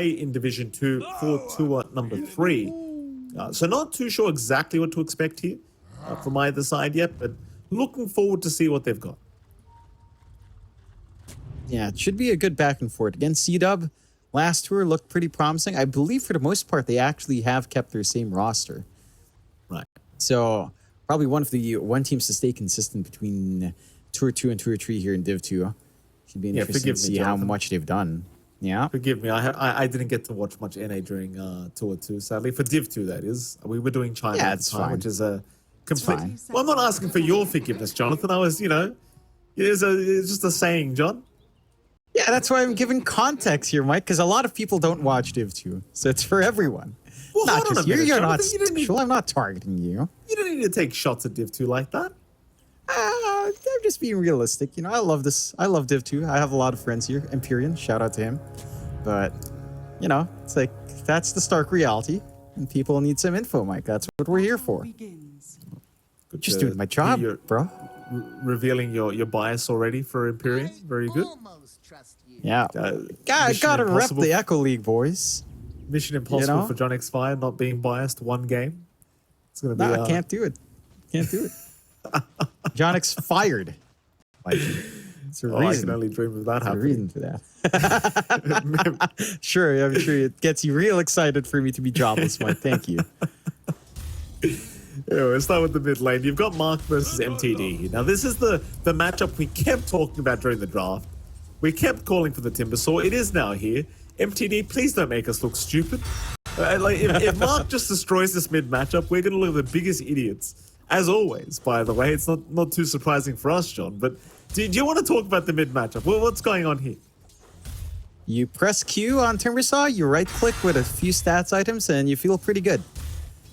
play in Division 2 for tour number 3. So not too sure exactly what to expect here from either side yet, but looking forward to see what they've got. Yeah, it should be a good back and forth. Again, CDUB, last tour looked pretty promising. I believe for the most part, they actually have kept their same roster. Right. So probably one of the teams to stay consistent between Tour 2 and Tour 3 here in Div 2. Should be interesting to see how much they've done. Yeah. Forgive me, I didn't get to watch much NA during Tour 2, sadly. For Div 2, that is. We were doing China at the time, which is a complete... Well, I'm not asking for your forgiveness, Jonathan. I was, it's just a saying, John. Yeah, that's why I'm giving context here, Mike, because a lot of people don't watch Div 2. So it's for everyone. Well, not just you. You're not special. I'm not targeting you. You don't need to take shots at Div 2 like that. I'm just being realistic. I love this. I love Div 2. I have a lot of friends here. Empyrean, shout out to him. But, it's like, that's the stark reality. And people need some info, Mike. That's what we're here for. Just doing my job, bro. Revealing your bias already for Empyrean. Very good. Yeah. Gotta rep the Echo League, boys. Mission impossible for John X Fire not being biased one game. It's gonna be. I can't do it. Can't do it. John X fired. It's a reason. I can only dream of that happening. Reason for that. Sure, I'm sure it gets you real excited for me to be jobless, Mike. Thank you. Let's start with the mid lane. You've got Mark versus MTD. Now, this is the matchup we kept talking about during the draft. We kept calling for the Timbersaw. It is now here. MTD, please don't make us look stupid. If Mark just destroys this mid matchup, we're going to look like the biggest idiots. As always, by the way. It's not too surprising for us, John. But do you want to talk about the mid matchup? Well, what's going on here? You press Q on Timbersaw, you right-click with a few stats items, and you feel pretty good.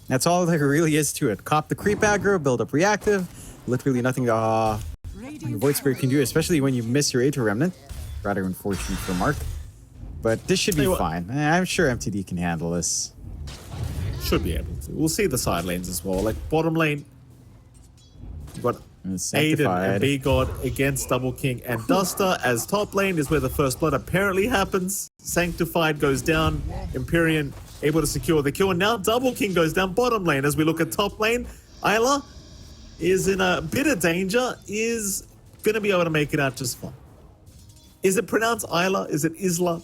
That's all there really is to it. Cop the creep aggro, build up reactive. Literally nothing Void Spirit can do, especially when you miss your Aether Remnant. Rather unfortunate for Mark. But this should be fine. I'm sure MTD can handle this. Should be able to. We'll see the side lanes as well. Like bottom lane, you've got Aiden and B-God against Double King and Duster. As top lane is where the first blood apparently happens. Sanctified goes down. Empyrean able to secure the kill. And now Double King goes down bottom lane. As we look at top lane, Isla is in a bit of danger. Is going to be able to make it out just fine. Is it pronounced Isla? Is it Isla?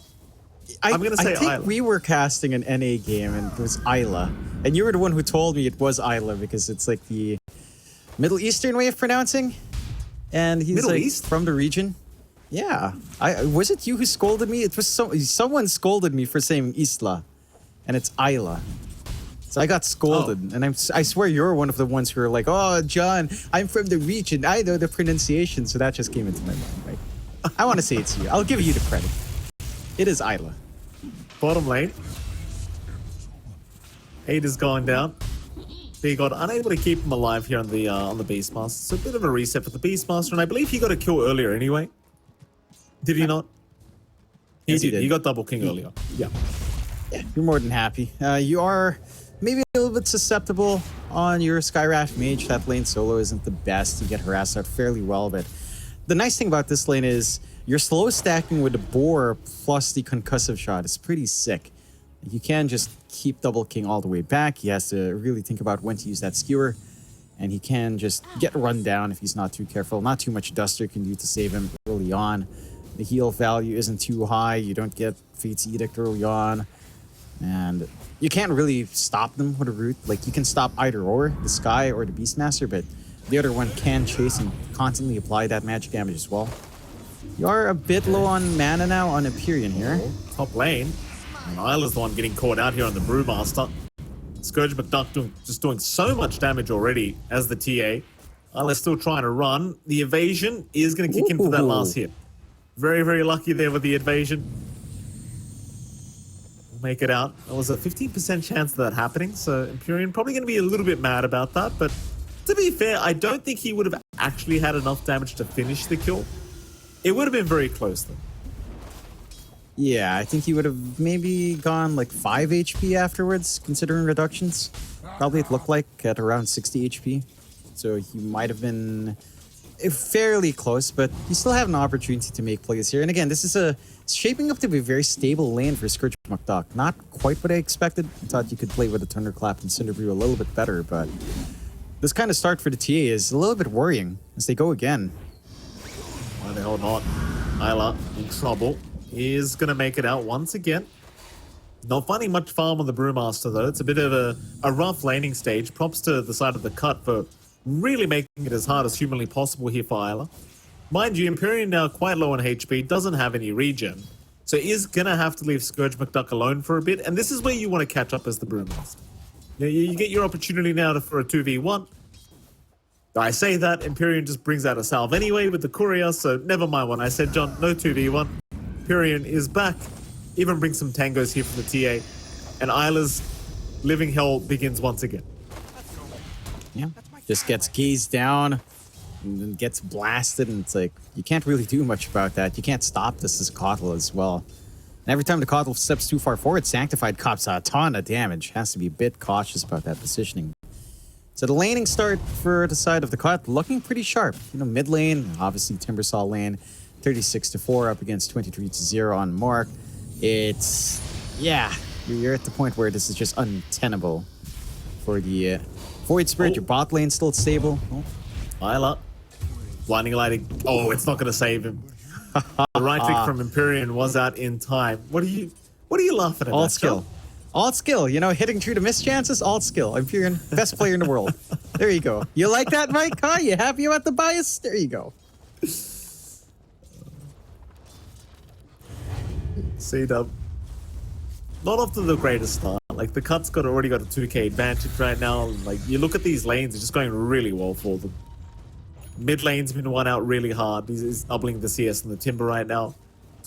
I'm going to say Isla. I think we were casting an NA game and it was Isla. And you were the one who told me it was Isla because it's like the Middle Eastern way of pronouncing. And he's Middle East? From the region. Yeah. Was it you who scolded me? It was someone scolded me for saying Isla. And it's Isla. So I got scolded. And I swear you're one of the ones who are like, oh, John, I'm from the region. I know the pronunciation. So that just came into my mind, right? I want to say it to you. I'll give you the credit. It is Isla. Bottom lane. 8 is going down. They got unable to keep him alive here on the Beastmaster. So a bit of a reset for the Beastmaster, and I believe he got a kill earlier anyway. Did he not? Yes, he did. He got Double King earlier. Yeah. Yeah, you're more than happy. You are maybe a little bit susceptible on your Skyraft Mage. That lane solo isn't the best. You get harassed out fairly well, but the nice thing about this lane is you're slow stacking with the Boar plus the concussive shot. It's pretty sick. You can just keep Double King all the way back. He has to really think about when to use that skewer. And he can just get run down if he's not too careful. Not too much Duster can do to save him early on. The heal value isn't too high. You don't get Fate's Edict early on. And you can't really stop them with a root. Like, you can stop either or, the Sky or the Beastmaster, but the other one can chase and constantly apply that magic damage as well. You are a bit low on mana now on Empyrean here. Top lane. And Isla's the one getting caught out here on the Brewmaster. Scourge McDuck just doing so much damage already as the TA. Isla's still trying to run. The evasion is going to kick in for that last hit. Very, very lucky there with the evasion. We'll make it out. There was a 15% chance of that happening, so Empyrean probably going to be a little bit mad about that, but to be fair, I don't think he would have actually had enough damage to finish the kill. It would have been very close, though. Yeah, I think he would have maybe gone like 5 HP afterwards, considering reductions. Probably it looked like at around 60 HP. So he might have been fairly close, but you still have an opportunity to make plays here. And again, this is a It's shaping up to be a very stable lane for Scourge McDuck. Not quite what I expected. I thought you could play with a Thunderclap and Cinderbrew a little bit better, but this kind of start for the TA is a little bit worrying as they go again. Why the hell not? Isla in trouble. Is going to make it out once again. Not finding much farm on the Brewmaster, though. It's a bit of a rough laning stage. Props to the side of the cut for really making it as hard as humanly possible here for Isla. Mind you, Empyrean now quite low on HP, doesn't have any regen. So is going to have to leave Scourge McDuck alone for a bit. And this is where you want to catch up as the Brewmaster. You get your opportunity now for a 2v1. I say that, Empyrean just brings out a salve anyway with the courier, so never mind what I said, John. No 2v1. Empyrean is back. Even brings some tangos here from the TA. And Isla's living hell begins once again. Yeah, just gets gazed down and then gets blasted, and it's like, you can't really do much about that. You can't stop this as Kotl as well. And every time the Kotl steps too far forward, Sanctified cops a ton of damage. Has to be a bit cautious about that positioning. So the laning start for the side of the cut looking pretty sharp. You know, mid lane, obviously Timbersaw lane, 36-4 up against 23-0 on Mark. It's, yeah, you're at the point where this is just untenable for the Void Spirit. Your bot lane still stable. Isla, blinding lighting. Oh, it's not going to save him. The right click from Empyrean was out in time. What are you laughing at? All skill. All skill, you know, hitting through the miss chances, all skill. Empyrean, best player in the world. There you go. You like that, Mike? Huh? You happy about the bias? There you go. CDUB. Not often the greatest start. Like, the cut's already got a 2k advantage right now. Like, you look at these lanes, it's just going really well for them. Mid lane's been won out really hard. He's doubling the CS and the Timber right now.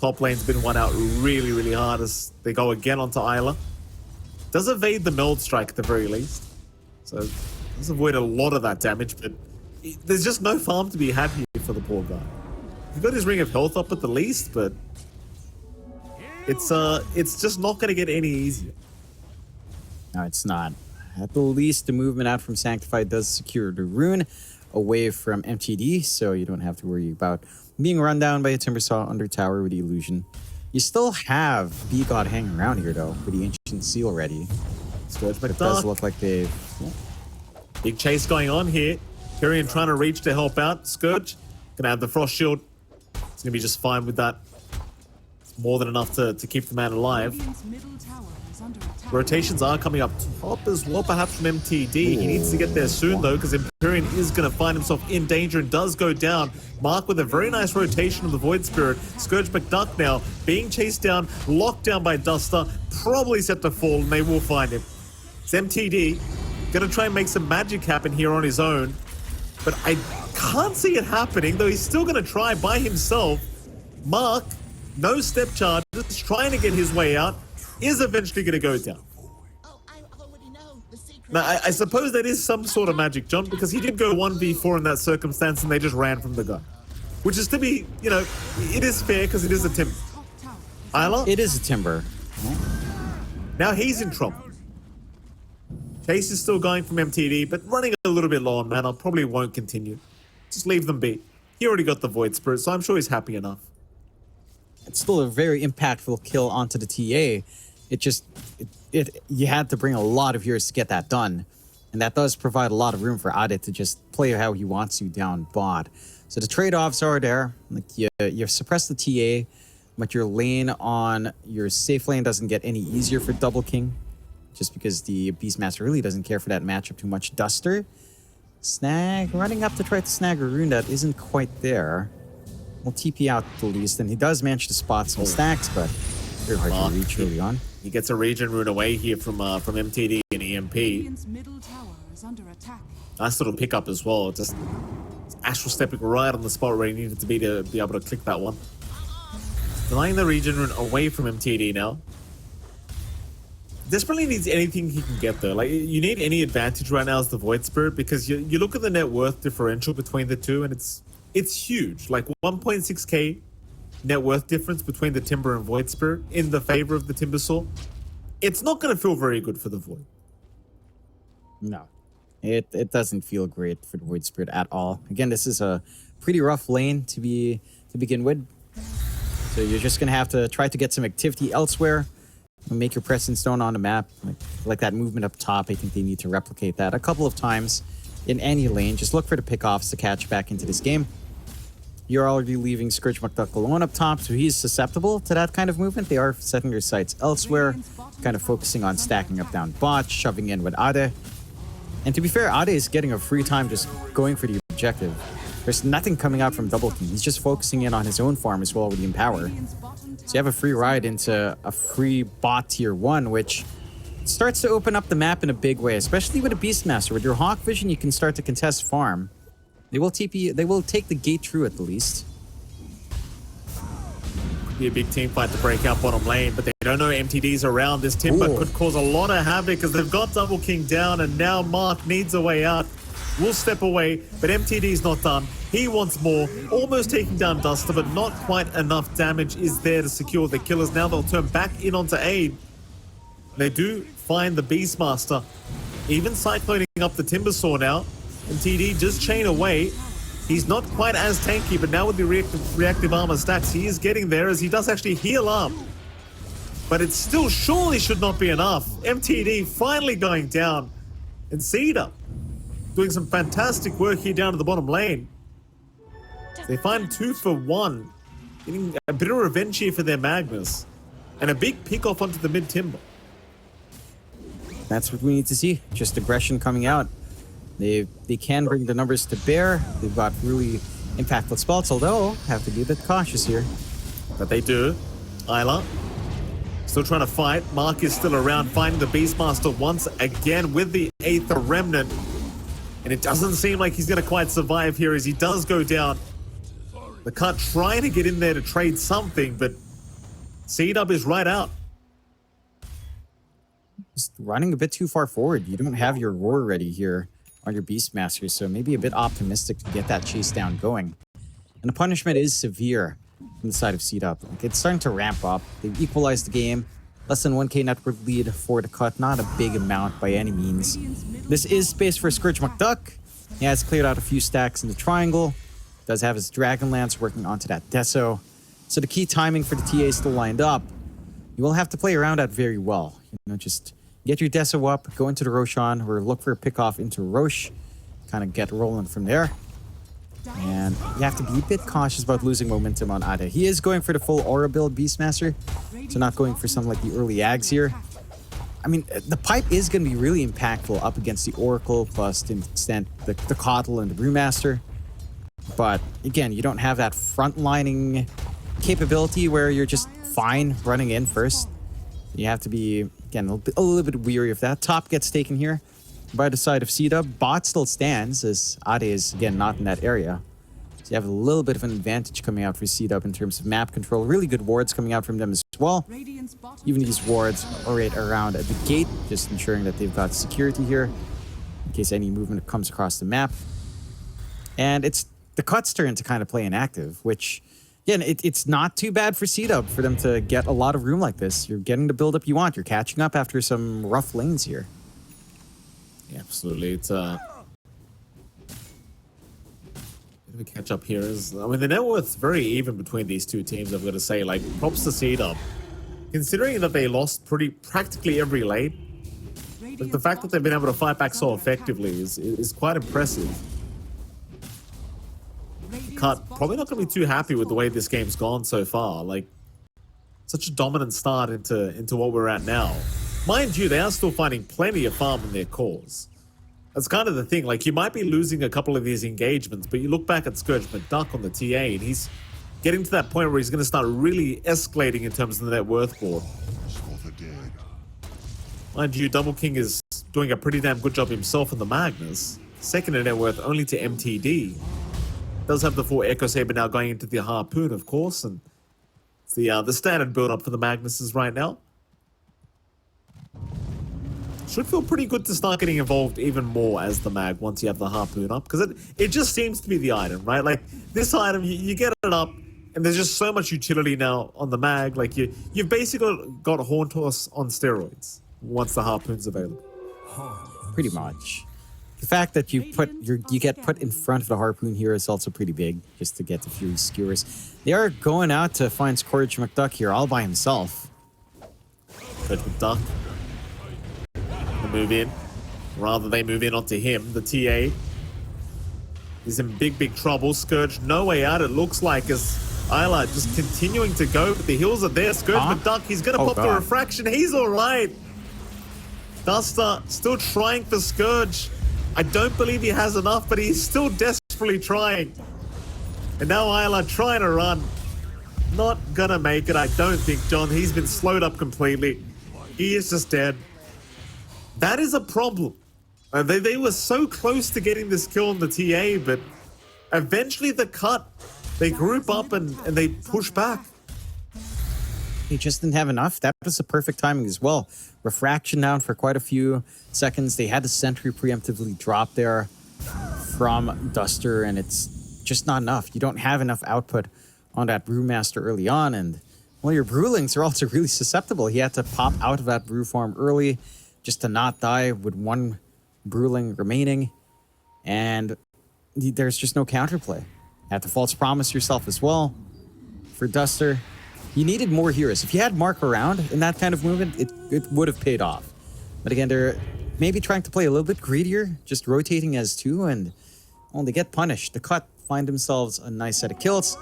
Top lane's been won out really, really hard as they go again onto Isla. Does evade the meld strike at the very least. So does avoid a lot of that damage, but there's just no farm to be had here for the poor guy. He's got his Ring of Health up at the least, but it's just not going to get any easier. No, it's not. At the least, the movement out from Sanctified does secure the rune away from MTD, so you don't have to worry about being run down by a Timbersaw under tower with the illusion. You still have B-God hanging around here, though, with the Ancient Seal ready. It does look like they've... Yeah. Big chase going on here. Tyrion trying to reach to help out. Scourge gonna have the Frost Shield. It's gonna be just fine with that. It's more than enough to keep the man alive. Rotations are coming up top as well, perhaps from MTD. He needs to get there soon, though, because Empyrean is going to find himself in danger and does go down. Mark with a very nice rotation of the Void Spirit. Scourge McDuck now being chased down, locked down by Duster, probably set to fall, and they will find him. It's MTD. Going to try and make some magic happen here on his own, but I can't see it happening, though he's still going to try by himself. Mark, no step charge, just trying to get his way out. Is eventually going to go down. Oh, I already know the secret. Now, I suppose that is some sort of magic jump, because he did go 1v4 in that circumstance and they just ran from the gun. Which is to be, you know, it is fair because it is a Timber. Isla? It is a Timber. Now he's in trouble. Chase is still going from MTD, but running a little bit low on mana. Probably won't continue. Just leave them be. He already got the Void Spirit, so I'm sure he's happy enough. It's still a very impactful kill onto the TA. It just, you had to bring a lot of yours to get that done. And that does provide a lot of room for Adit to just play how he wants to down bot. So the trade-offs are there. Like you suppress the TA, but your lane on your safe lane doesn't get any easier for Double King. Just because the Beastmaster really doesn't care for that matchup too much. Duster, snag, running up to try to snag a rune that isn't quite there. We'll TP out at the least, and he does manage to spot some stacks, but very hard to reach early on. He gets a regen rune away here from MTD and EMP. Nice little pickup as well. Just astral stepping right on the spot where he needed to be able to click that one. Denying the regen rune away from MTD now. Desperately needs anything he can get though. Like, you need any advantage right now as the Void Spirit, because you look at the net worth differential between the two, and it's huge. Like 1.6k net worth difference between the Timber and Void Spirit in the favor of the Timbersaw. It's not going to feel very good for the Void. No, it doesn't feel great for the Void Spirit at all. Again, this is a pretty rough lane to begin with. So you're just going to have to try to get some activity elsewhere and make your presence known on the map. Like that movement up top, I think they need to replicate that a couple of times in any lane. Just look for the pickoffs to catch back into this game. You're already leaving Scourge McDuck alone up top, so he's susceptible to that kind of movement. They are setting their sights elsewhere, kind of focusing on stacking up down bots, shoving in with Ade. And to be fair, Ade is getting a free time just going for the objective. There's nothing coming out from Double King. He's just focusing in on his own farm as well with the Empower. So you have a free ride into a free bot tier 1, which starts to open up the map in a big way, especially with a Beastmaster. With your Hawk Vision, you can start to contest farm. They will TP, they will take the gate through at the least. Be a big team fight to break out bottom lane, but they don't know MTD's around. This Timber could cause a lot of havoc because they've got Double King down, and now Mark needs a way out. Will step away, but MTD's not done. He wants more, almost taking down Duster, but not quite enough damage is there to secure the killers. Now they'll turn back in onto aid. They do find the Beastmaster, even cycloning up the Timbersaw now. MTD just chain away. He's not quite as tanky, but now with the reactive armor stacks, he is getting there as he does actually heal up. But it still surely should not be enough. MTD finally going down. And CDUB doing some fantastic work here down to the bottom lane. They find 2 for 1. Getting a bit of revenge here for their Magnus. And a big pick off onto the mid Timber. That's what we need to see. Just aggression coming out. They can bring the numbers to bear. They've got really impactful spots, although have to be a bit cautious here. But they do. Isla still trying to fight. Mark is still around, finding the Beastmaster once again with the Aether Remnant. And it doesn't seem like he's going to quite survive here as he does go down. The cut trying to get in there to trade something, but CDUB is right out. Just running a bit too far forward. You don't have your roar ready here on your Beastmaster, so maybe a bit optimistic to get that chase down going. And the punishment is severe from the side of CDUB. Like, it's starting to ramp up. They've equalized the game. Less than 1k network lead for the cut. Not a big amount by any means. This is space for Scourge McDuck. He has cleared out a few stacks in the triangle. Does have his Dragonlance working onto that Deso. So the key timing for the TA is still lined up. You will have to play around that very well. You know, just get your Deso up, go into the Roshan, or look for a pickoff into Roche. Kind of get rolling from there. And you have to be a bit cautious about losing momentum on Ade. He is going for the full Aura build Beastmaster, so not going for something like the early Ags here. I mean, the pipe is going to be really impactful up against the Oracle, plus to an extent the Coddle and the Brewmaster. But again, you don't have that front-lining capability where you're just fine running in first. You have to be, again, a little bit weary of that. Top gets taken here by the side of CDUB. Bot still stands as Ade is, again, not in that area. So you have a little bit of an advantage coming out for CDUB in terms of map control. Really good wards coming out from them as well. Even these wards are right around at the gate, just ensuring that they've got security here in case any movement comes across the map. And it's the Cut's turn to kind of play inactive, which, again, it's not too bad for CDUB for them to get a lot of room like this. You're getting the build-up you want. You're catching up after some rough lanes here. Yeah, absolutely. It's bit of a catch up here. I mean, the net worth's very even between these two teams, I've got to say. Like, props to CDUB. Considering that they lost practically every lane, like, the fact that they've been able to fight back so effectively is quite impressive. Cut probably not going to be too happy with the way this game's gone so far. Like, such a dominant start into what we're at now. Mind you, they are still finding plenty of farm in their cores. That's kind of the thing. Like, you might be losing a couple of these engagements, but you look back at Scourge McDuck on the TA, and he's getting to that point where he's going to start really escalating in terms of the net worth board. Mind you, Double King is doing a pretty damn good job himself in the Magnus. Second in net worth only to MTD. Does have the 4 Echo Saber now going into the Harpoon, of course, and it's the standard build-up for the Magnuses right now. Should feel pretty good to start getting involved even more as the Mag once you have the Harpoon up, because it just seems to be the item, right? Like, this item, you get it up, and there's just so much utility now on the Mag. Like, you've basically got Horn Toss on steroids once the Harpoon's available. Pretty much. The fact that you get put in front of the Harpoon here is also pretty big, just to get the Fury skewers. They are going out to find Scourge McDuck here all by himself. Scourge McDuck. They move in. Rather, they move in onto him. The TA is in big trouble. Scourge, no way out, it looks like, as Isla just continuing to go, but the heals are there. Scourge McDuck, he's going to pop the refraction. He's all right. Duster still trying for Scourge. I don't believe he has enough, but he's still desperately trying. And now Isla trying to run. Not gonna make it, I don't think, John. He's been slowed up completely. He is just dead. That is a problem. They were so close to getting this kill on the TA, but eventually the cut, they group up and they push back. He just didn't have enough. That was the perfect timing as well. Refraction down for quite a few seconds. They had the sentry preemptively drop there from Duster, and it's just not enough. You don't have enough output on that Brewmaster early on, and well, your Brewlings are also really susceptible. He had to pop out of that Brew farm early just to not die with one Brewling remaining, and there's just no counterplay. Had to false promise yourself as well for Duster. You needed more heroes. If you had Mark around in that kind of movement, it would have paid off. But again, they're maybe trying to play a little bit greedier, just rotating as two, and well, they get punished. The Cut find themselves a nice set of kills.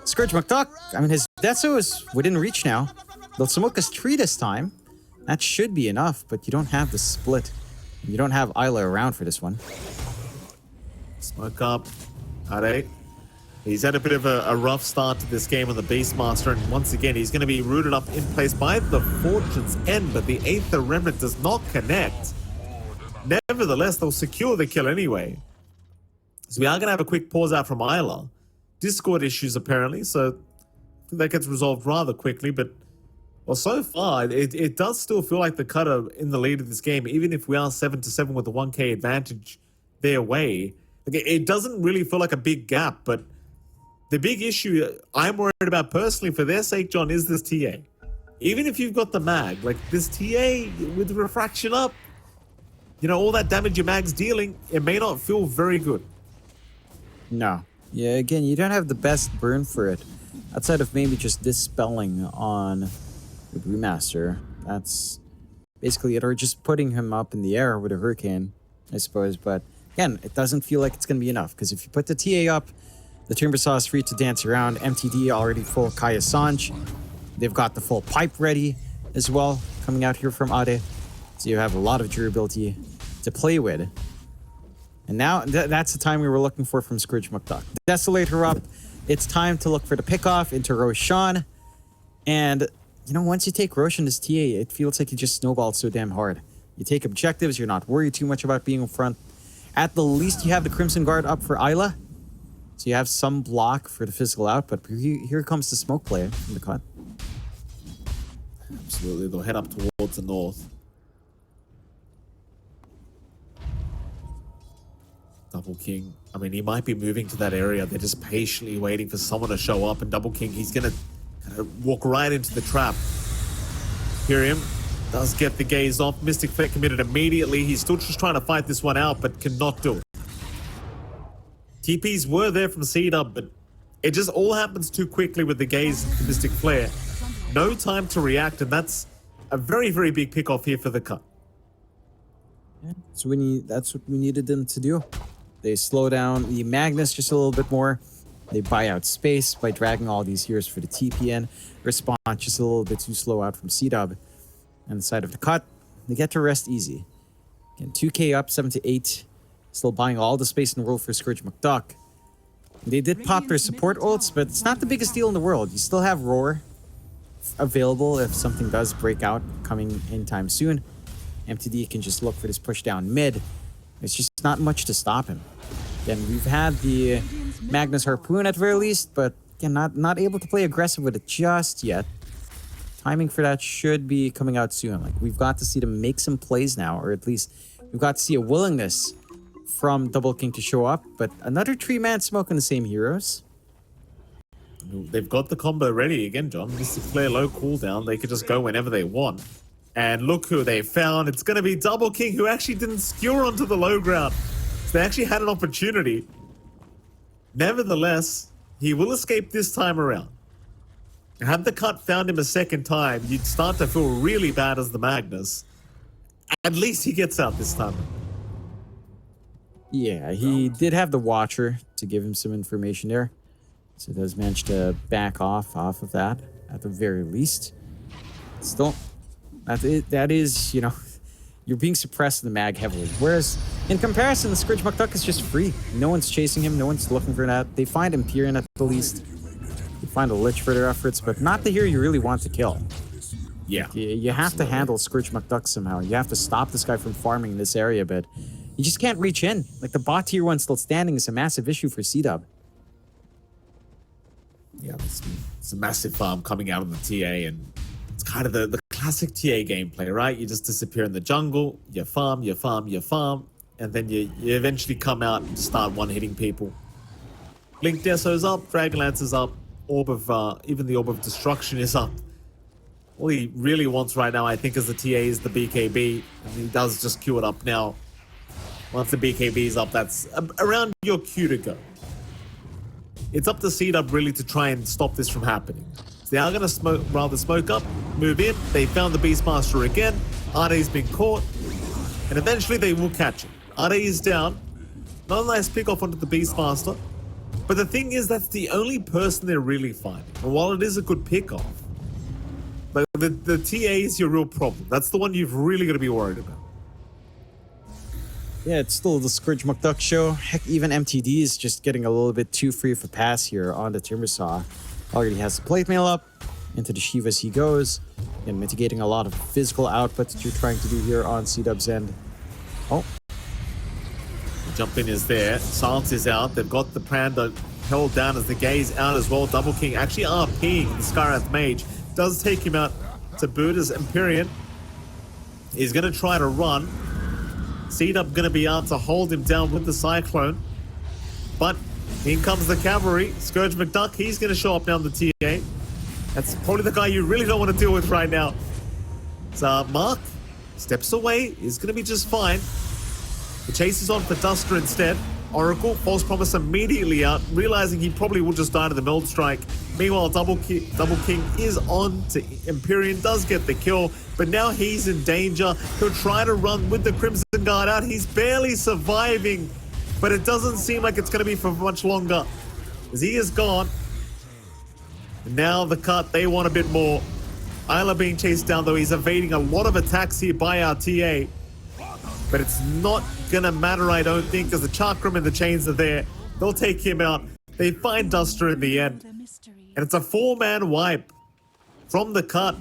Scourge McDuck, I mean, his Detso is within reach now. They'll smoke us 3 this time. That should be enough, but you don't have the split. You don't have Isla around for this one. Smoke up. Ade. He's had a bit of a rough start to this game on the Beastmaster, and once again, he's going to be rooted up in place by the Fortune's End, but the Aether Remnant does not connect. Nevertheless, they'll secure the kill anyway. So we are going to have a quick pause out from Isla. Discord issues, apparently, so I think that gets resolved rather quickly, but well, so far, it does still feel like the Cut are in the lead of this game, even if we are 7-7 with the 1k advantage their way. Like, it doesn't really feel like a big gap, but the big issue I'm worried about personally for their sake, John, is this TA. Even if you've got the mag, like this TA with refraction up, you know, all that damage your mag's dealing, it may not feel very good. No. Yeah, again, you don't have the best burn for it. Outside of maybe just dispelling on the Brewmaster. That's basically it. Or just putting him up in the air with a Hurricane, I suppose. But again, it doesn't feel like it's going to be enough. Because if you put the TA up, the Timbersaw is free to dance around. MTD already full Kaya Sanj. They've got the full pipe ready as well, coming out here from Ade. So you have a lot of durability to play with. And now that's the time we were looking for from Scourge McDuck. Desolator up. It's time to look for the pickoff into Roshan. And, you know, once you take Roshan as TA, it feels like you just snowballed so damn hard. You take objectives, you're not worried too much about being in front. At the least, you have the Crimson Guard up for Isla. So you have some block for the physical output. But here comes the smoke play from the Cut. Absolutely, they'll head up towards the north. Double King, I mean, he might be moving to that area. They're just patiently waiting for someone to show up. And Double King, he's going to kind of walk right into the trap. Hear him. Does get the gaze off. Mystic Flare committed immediately. He's still just trying to fight this one out, but cannot do it. TPs were there from CDUB, but it just all happens too quickly with the gaze of Mystic Flare. No time to react, and that's a very, very big pick-off here for the Cut. Yeah, so that's what we needed them to do. They slow down the Magnus just a little bit more. They buy out space by dragging all these heroes for the TPN. Response just a little bit too slow out from CDUB. And the side of the Cut, they get to rest easy. Again, 2k up, 7-8. Still buying all the space in the world for Scourge McDuck. They did pop their support ults, but it's not the biggest deal in the world. You still have Roar available if something does break out coming in time soon. MTD can just look for this push down mid. It's just not much to stop him. Again, we've had the Magnus Harpoon at very least, but again, not able to play aggressive with it just yet. Timing for that should be coming out soon. Like, we've got to see them make some plays now, or at least we've got to see a willingness from Double King to show up. But another 3-man smoke on the same heroes. They've got the combo ready again, John. Mystic Flare low cooldown. They could just go whenever they want. And look who they found. It's going to be Double King, who actually didn't skewer onto the low ground. So they actually had an opportunity. Nevertheless, he will escape this time around. Had the cut found him a second time, you'd start to feel really bad as the Magnus. At least he gets out this time. Yeah, he did have the Watcher to give him some information there. So he does manage to back off of that, at the very least. Still, that is, you know, you're being suppressed in the mag heavily. Whereas, in comparison, the Scourge McDuck is just free. No one's chasing him, no one's looking for that. They find Empyrean at the least. They find a Lich for their efforts, but not the hero you really want to kill. Yeah. You have to handle Scourge McDuck somehow. You have to stop this guy from farming in this area, but you just can't reach in. Like, the bot tier 1 still standing is a massive issue for CDUB. Yeah, it's a massive farm coming out of the TA, and it's kind of the classic TA gameplay, right? You just disappear in the jungle, you farm, and then you eventually come out and start one-hitting people. Blink Deso's up, Dragonlance is up, even the Orb of Destruction is up. All he really wants right now, I think, is the TA is the BKB, and he does just queue it up now. Once the BKB is up, that's around your queue to go. It's up to CDUB really to try and stop this from happening. So they are going to smoke up, move in. They found the Beastmaster again. Ade's been caught, and eventually they will catch him. Ade is down. Not a nice pick off onto the Beastmaster. But the thing is, that's the only person they're really finding. And while it is a good pick off, but the TA is your real problem. That's the one you've really got to be worried about. Yeah, it's still the Scourge McDuck show. Heck, even MTD is just getting a little bit too free of a pass here on the Timbersaw. Already has the plate mail up. Into the Shiva as he goes. And mitigating a lot of physical output that you're trying to do here on CDUB's end. Oh. The jump in is there. Silence is out. They've got the Panda held down as the Gaze out as well. Double King actually RPing the Skywrath Mage. Does take him out to boot as Empyrean. He's going to try to run. CDUB going to be out to hold him down with the Cyclone. But in comes the cavalry. Scourge McDuck, he's going to show up down the TA. That's probably the guy you really don't want to deal with right now. So Mark steps away. He's going to be just fine. The chase is on for Duster instead. Oracle, false promise immediately out, realizing he probably will just die to the Meld Strike. Meanwhile, Double King is on to Empyrean, does get the kill, but now he's in danger. He'll try to run with the Crimson Guard out. He's barely surviving, but it doesn't seem like it's going to be for much longer, as he is gone. And now the cut, they want a bit more. Isla being chased down, though. He's evading a lot of attacks here by our TA. But it's not gonna matter, I don't think, because the Chakram and the chains are there. They'll take him out. They find Duster in the end. And it's a 4-man wipe from the cut.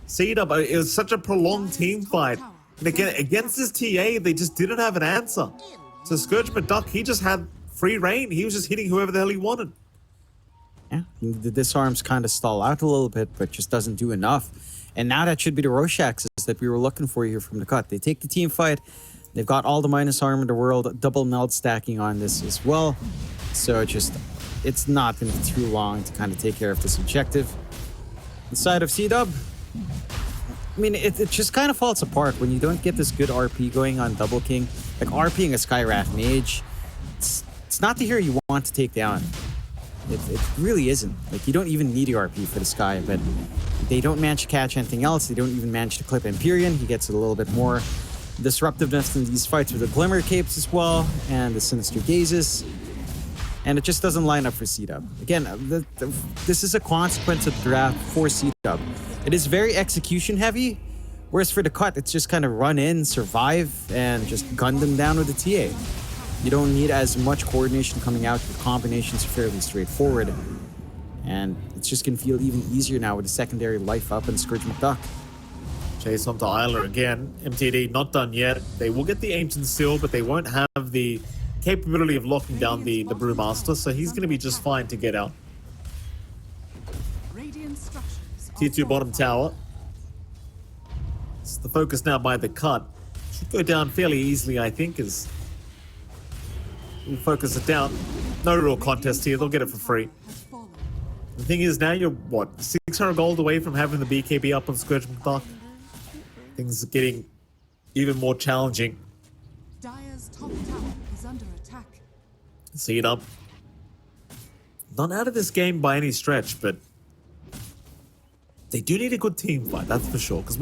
CDUB, it was such a prolonged team fight. And again, against this TA, they just didn't have an answer. So Scourge McDuck, he just had free reign. He was just hitting whoever the hell he wanted. Yeah, the disarms kind of stall out a little bit, but just doesn't do enough. And now that should be the Rorschachs that we were looking for here from the cut. They take the team fight. They've got all the minus armor in the world, double meld stacking on this as well. So it's not going to be too long to kind of take care of this objective. Inside of CDUB, I mean, it just kind of falls apart when you don't get this good RP going on Double King. Like RPing a Skywrath Mage, it's not the hero you want to take down. It really isn't. Like, you don't even need the RP for this guy, but they don't manage to catch anything else. They don't even manage to clip Empyrean. He gets a little bit more disruptiveness in these fights with the Glimmer Capes as well, and the Sinister Gazes. And it just doesn't line up for CDUB. Again, this is a consequence of the draft for CDUB. It is very execution heavy, whereas for the cut, it's just kind of run in, survive, and just gun them down with the TA. You don't need as much coordination coming out. The combinations are fairly straightforward. And it's just going to feel even easier now with the secondary life up and Scourge McDuck. Chase onto Isla again. MTD not done yet. They will get the Ancient Seal, but they won't have the capability of locking down the Brewmaster, so he's going to be just fine to get out. Tier 2 bottom tower. It's the focus now by the cut. Should go down fairly easily, I think, as we'll focus it down. No real contest here. They'll get it for free. The thing is, now you're, what, 600 gold away from having the BKB up on Scourge McDuck? Things are getting even more challenging. under attack. CDUB, not out of this game by any stretch, but they do need a good team fight, that's for sure. Because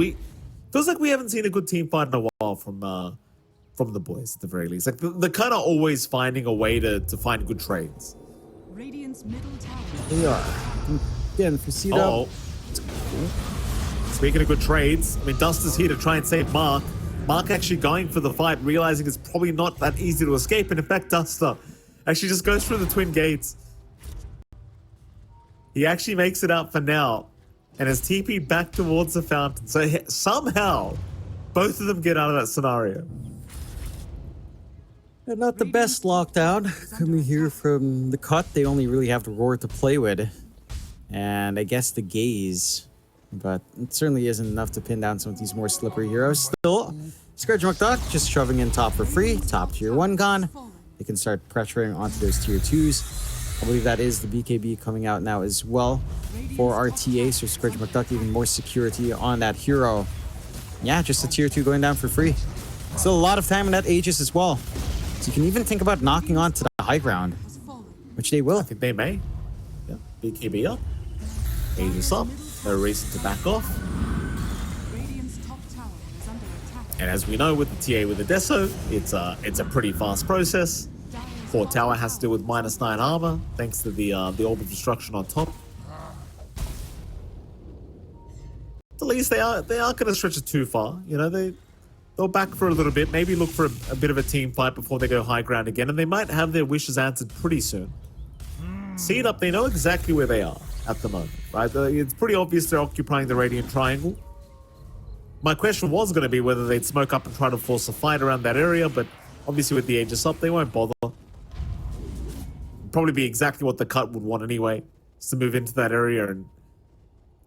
feels like we haven't seen a good team fight in a while from the boys at the very least. Like they're kind of always finding a way to find good trades. Radiant's middle tower. They are. Again, for CDUB. Oh. Speaking of good trades, I mean, Duster's here to try and save Mark. Mark actually going for the fight, realizing it's probably not that easy to escape. And in fact, Duster actually just goes through the twin gates. He actually makes it out for now and has TP'd back towards the fountain. So somehow, both of them get out of that scenario. They're not the best lockdown. Coming here from the cut, they only really have the roar to play with. And I guess the gaze. But it certainly isn't enough to pin down some of these more slippery heroes. Still, Scourge McDuck just shoving in top for free. Top tier 1 gone. They can start pressuring onto those tier 2s. I believe that is the BKB coming out now as well for RTA. So Scourge McDuck even more security on that hero. Yeah, just a tier 2 going down for free. Still a lot of time in that Aegis as well. So you can even think about knocking on to the high ground, which they will. I think they may. Yeah, BKB up. Aegis up. No reason to back off. Radiant's top tower is under attack. And as we know with the TA with the Deso, it's a pretty fast process. 4 tower has to do with -9 armor, thanks to the orb of destruction on top. At least they aren't going to stretch it too far. You know, they'll back for a little bit, maybe look for a bit of a team fight before they go high ground again, and they might have their wishes answered pretty soon. CDUB, they know exactly where they are at the moment, right? It's pretty obvious they're occupying the Radiant Triangle. My question was going to be whether they'd smoke up and try to force a fight around that area, but obviously with the Aegis up, they won't bother. Probably be exactly what the cut would want anyway, is to move into that area and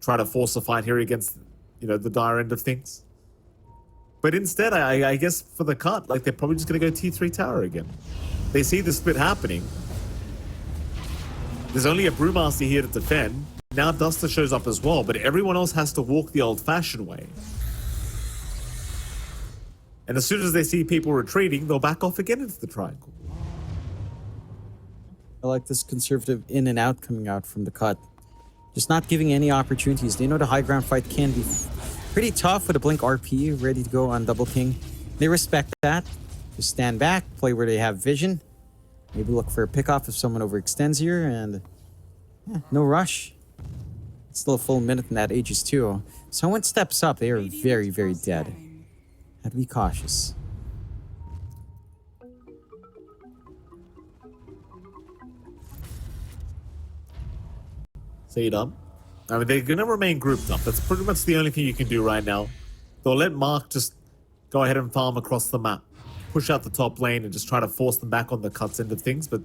try to force a fight here against, you know, the dire end of things. But instead, I guess for the cut, like they're probably just going to go T3 tower again. They see the split happening. There's only a Brewmaster here to defend. Now Duster shows up as well, but everyone else has to walk the old-fashioned way. And as soon as they see people retreating, they'll back off again into the triangle. I like this conservative in and out coming out from the cut. Just not giving any opportunities. They know the high ground fight can be pretty tough with a Blink RP ready to go on Double King. They respect that. Just stand back, play where they have vision. Maybe look for a pickoff if someone overextends here, and yeah, no rush. Still a full minute in that Aegis too. Someone steps up, they are very, very dead. Have to be cautious. CDUB. I mean, they're going to remain grouped up. That's pretty much the only thing you can do right now. They'll let Mark just go ahead and farm across the map. Push out the top lane and just try to force them back on the cuts end of things, but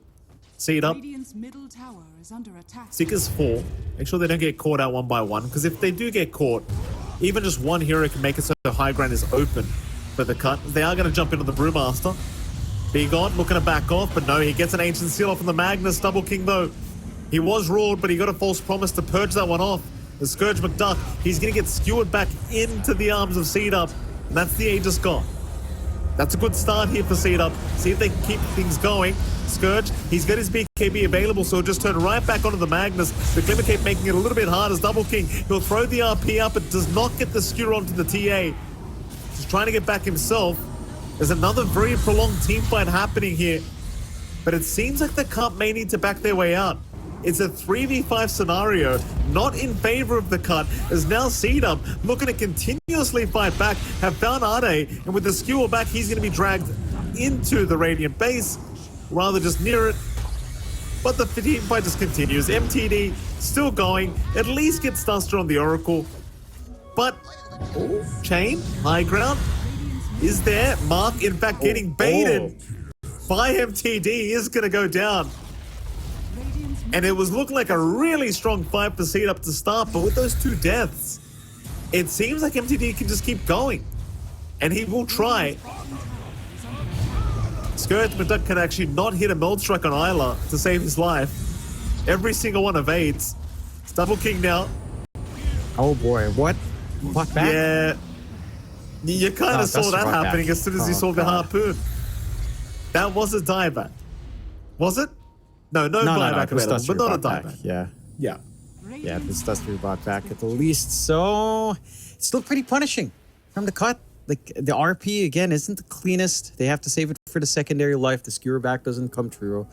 CDUB. Radiant's middle tower is under attack. Seekers 4. Make sure they don't get caught out one by one, because if they do get caught, even just one hero can make it so the high ground is open for the cut. They are going to jump into the Brewmaster. Bigot looking to back off, but no, he gets an Ancient Seal off on the Magnus. Double King though. He was roared, but he got a false promise to purge that one off. The Scourge McDuck, he's going to get skewered back into the arms of CDUB, and that's the Aegis gone. That's a good start here for CDUB. See if they can keep things going. Scourge, he's got his BKB available, so he'll just turn right back onto the Magnus. The Glimmer Cape making it a little bit hard as Double King. He'll throw the RP up, but does not get the skewer onto the TA. He's trying to get back himself. There's another very prolonged team fight happening here, but it seems like the cut may need to back their way out. It's a 3v5 scenario, not in favor of the cut, as now CDUB looking to continuously fight back, have found Ade, and with the skewer back, he's going to be dragged into the Radiant base, rather just near it. But the team fight just continues. MTD still going, at least gets Duster on the Oracle. But, Chain, high ground, is there. Mark, in fact, getting baited by MTD, is going to go down. And it was looking like a really strong fight for CDUB to start, but with those 2 deaths, it seems like MTD can just keep going. And he will try. Scourge McDuck can actually not hit a Meld Strike on Isla to save his life. Every single one evades. It's Double King now. Oh boy, what? Walk back? Yeah. You kind of saw that happening as soon as you saw the harpoon. That was a dieback. Was it? No buyback available, but not a dieback. Yeah. Yeah. Yeah, this does be bought back at the least. So it's still pretty punishing from the cut. Like the RP again isn't the cleanest. They have to save it for the secondary life. The skewer back doesn't come true.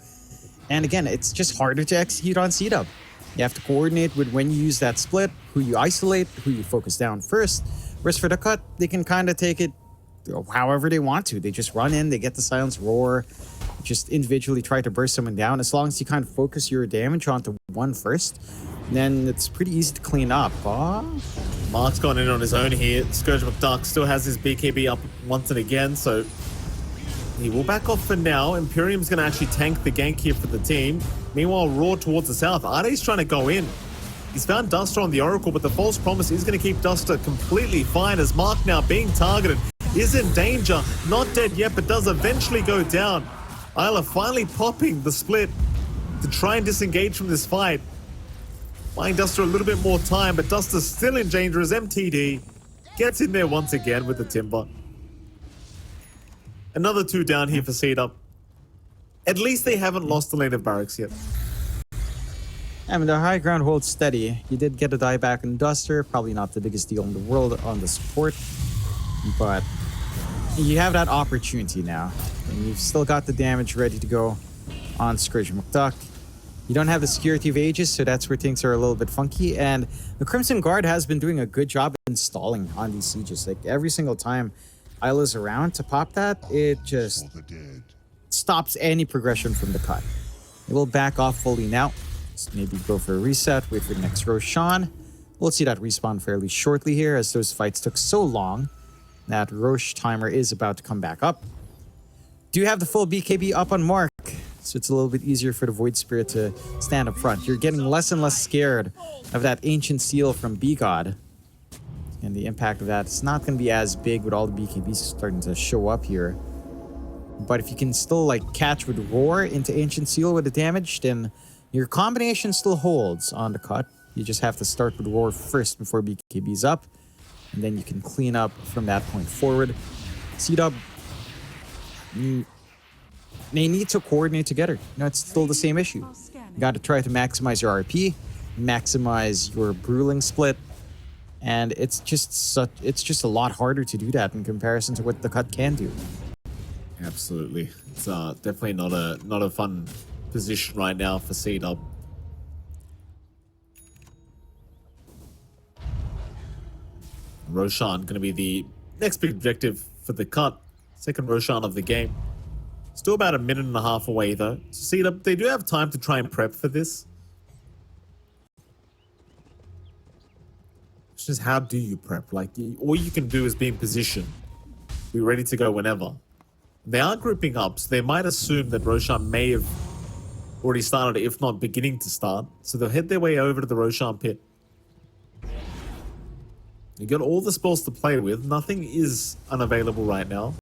And again, it's just harder to execute on CDUB. You have to coordinate with when you use that split, who you isolate, who you focus down first. Whereas for the cut, they can kind of take it however they want to. They just run in, they get the silence roar, just individually try to burst someone down. As long as you kind of focus your damage onto one first, then it's pretty easy to clean up. Mark's gone in on his own here. Scourge McDuck still has his BKB up once and again, so he will back off for now. Imperium's going to actually tank the gank here for the team. Meanwhile, Raw towards the south. Ade's trying to go in. He's found Duster on the Oracle, but the false promise is going to keep Duster completely fine as Mark now being targeted is in danger. Not dead yet, but does eventually go down. Isla finally popping the split to try and disengage from this fight. Buying Duster a little bit more time, but Duster's still in danger as MTD gets in there once again with the Timber. Another 2 down here for CDUB. At least they haven't lost the lane of barracks yet. I mean, the high ground holds steady. You did get a dieback in Duster. Probably not the biggest deal in the world on the support. But you have that opportunity now. And you've still got the damage ready to go on Scourge McDuck. You don't have the security of Aegis, so that's where things are a little bit funky. And the Crimson Guard has been doing a good job installing on these sieges. Like every single time Isla's around to pop that, it just stops any progression from the cut. It will back off fully now. Just maybe go for a reset, wait for the next Roshan. We'll see that respawn fairly shortly here as those fights took so long. That Roche timer is about to come back up. Do you have the full BKB up on Mark? So it's a little bit easier for the Void Spirit to stand up front. You're getting less and less scared of that Ancient Seal from B-God. And the impact of that is not going to be as big with all the BKBs starting to show up here. But if you can still like catch with Roar into Ancient Seal with the damage, then your combination still holds on the cut. You just have to start with Roar first before BKB's up. And then you can clean up from that point forward. CDUB, they need to coordinate together. You know, it's still the same issue. You got to try to maximize your RP, maximize your Bruling split, and it's just a lot harder to do that in comparison to what the cut can do. Absolutely, it's definitely not a fun position right now for CDUB. Roshan going to be the next big objective for the cut. Second Roshan of the game. Still about a minute and a half away though. So CDUB, they do have time to try and prep for this. It's just how do you prep? Like, all you can do is be in position. Be ready to go whenever. They are grouping up, so they might assume that Roshan may have already started, if not beginning to start. So they'll head their way over to the Roshan pit. You got all the spells to play with. Nothing is unavailable right now.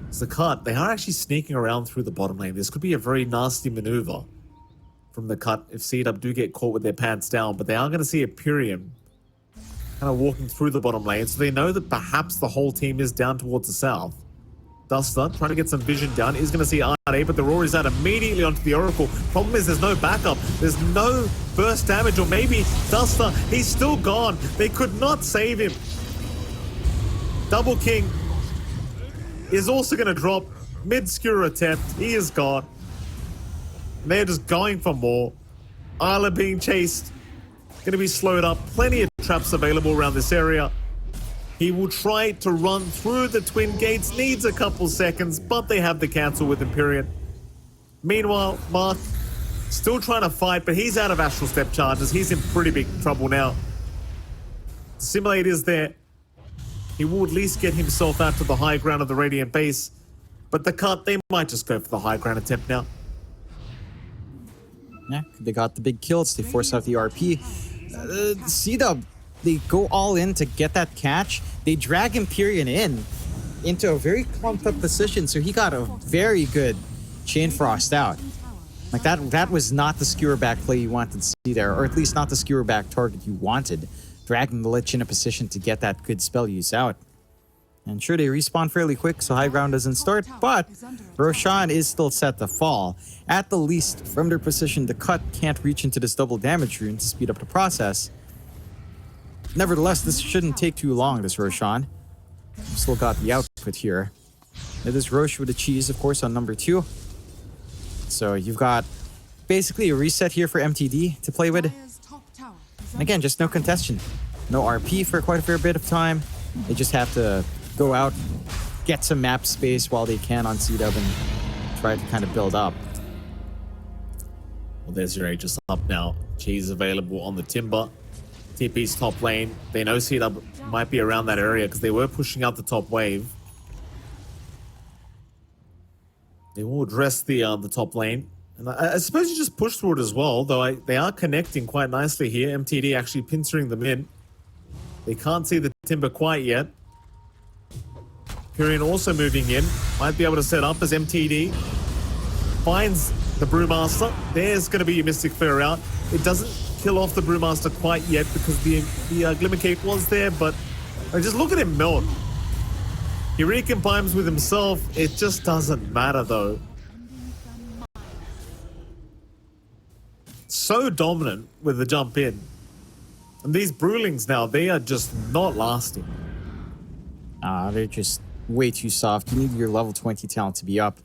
It's the cut. They are actually sneaking around through the bottom lane. This could be a very nasty maneuver from the cut if CDUB do get caught with their pants down. But they are going to see Imperium kind of walking through the bottom lane. So they know that perhaps the whole team is down towards the south. Duster trying to get some vision down. Is going to see RA, but the Roar is out immediately onto the Oracle. Problem is there's no backup. There's no burst damage, or maybe Duster, he's still gone. They could not save him. Double King is also going to drop mid-skewer attempt. He is gone. And they're just going for more. Isla being chased. Going to be slowed up. Plenty of traps available around this area. He will try to run through the twin gates. Needs a couple seconds, but they have the cancel with Imperium. Meanwhile, Mark still trying to fight, but he's out of Astral Step charges. He's in pretty big trouble now. Simulate is there. He will at least get himself out to the high ground of the Radiant base. But the cut, they might just go for the high ground attempt now. Yeah, they got the big kills. They force out the RP. CDUB, they go all in to get that catch. They drag Imperium into a very clumped up position, so he got a very good Chain Frost out. Like that was not the skewer back play you wanted to see there, or at least not the skewer back target you wanted. Dragging the Lich in a position to get that good spell use out. And sure, they respawn fairly quick, so high ground doesn't start, but Roshan is still set to fall. At the least, from their position, the cut can't reach into this double damage rune to speed up the process. Nevertheless, this shouldn't take too long, this Roshan. We've still got the output here. It is Rosh with the cheese, of course, on number 2. So you've got basically a reset here for MTD to play with. And again, just no contestation. No RP for quite a fair bit of time. They just have to go out, get some map space while they can on CDUB and try to kind of build up. Well, there's your Aegis up now. Cheese available on the Timber. TP's top lane. They know CDUB might be around that area because they were pushing out the top wave. They will address the top lane. And I suppose you just push through it as well, though they are connecting quite nicely here. MTD actually pinching them in. They can't see the Timber quite yet. Pyrian also moving in. Might be able to set up as MTD finds the Brewmaster. There's going to be a Mystic Flare out. It doesn't kill off the Brewmaster quite yet because the Glimmer Cape was there, but just look at him melt. He recombines with himself. It just doesn't matter though. So dominant with the jump in. And these Brewlings now, they are just not lasting. They're just way too soft. You need your level 20 talent to be up.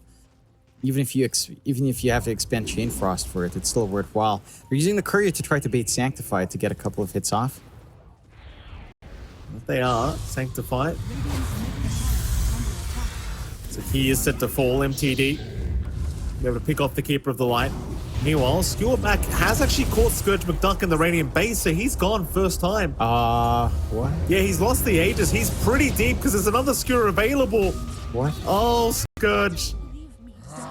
Even if you have to expend Chain Frost for it, it's still worthwhile. They're using the Courier to try to bait Sanctified to get a couple of hits off. They are Sanctified. So he is set to fall. MTD be able to pick off the Keeper of the Light. Meanwhile, Skewerback has actually caught Scourge McDuck in the Radiant base, so he's gone first time. What? Yeah, he's lost the Aegis. He's pretty deep because there's another Skewer available. What? Oh, Scourge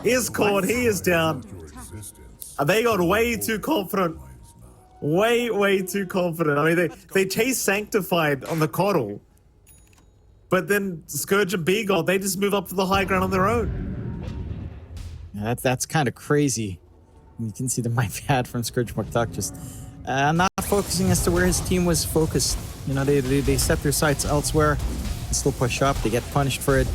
is caught. He is down. They got way too confident. Way too confident. I mean, they chase Sanctified on the Coddle. But then Scourge and Beagle, they just move up to the high ground on their own. Yeah, that's kind of crazy. You can see the my bad from Scourge McDuck just not focusing as to where his team was focused. You know, they set their sights elsewhere and still push up. They get punished for it.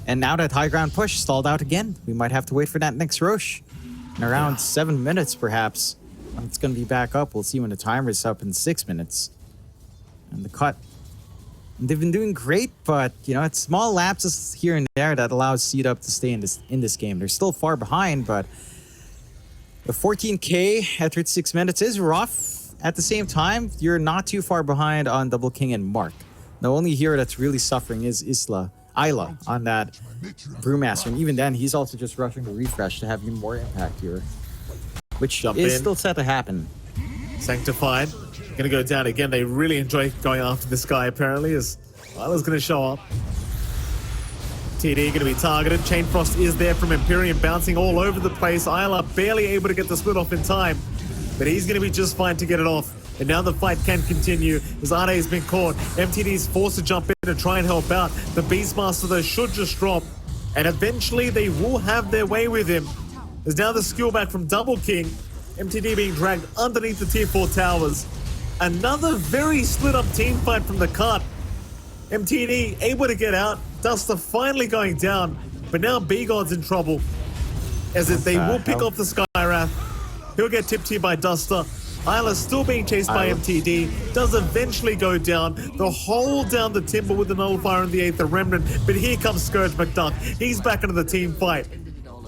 And now that high ground push stalled out again. We might have to wait for that next Rosh in around 7 minutes, perhaps. When it's going to be back up, we'll see when the timer is up in 6 minutes. And the cut. They've been doing great, but you know, it's small lapses here and there that allows CDUB to stay in this game. They're still far behind, but the 14K at 36 minutes is rough. At the same time, you're not too far behind on Double King and Mark. The only hero that's really suffering is Isla on that Brewmaster, and even then, he's also just rushing the refresh to have even more impact here, which is still set to happen. Sanctified gonna go down again. They really enjoy going after this guy, apparently, as Isla's gonna show up. TD gonna be targeted. Chain Frost is there from Empyrean, bouncing all over the place. Isla barely able to get the split off in time, but he's gonna be just fine to get it off. And now the fight can continue as Ade has been caught. MTD's forced to jump in and try and help out. The Beastmaster, though, should just drop. And eventually they will have their way with him. There's now the skill back from Double King. MTD being dragged underneath the tier 4 towers. Another very split up team fight from the cut. MTD able to get out. Duster finally going down. But now B-God's in trouble. As if they will pick off the Skywrath. He'll get tipped here by Duster. Isla still being chased by MTD, does eventually go down. The hold down the Timber with the Nullifier in the 8th, the Remnant, but here comes Scourge McDuck. He's back into the team fight,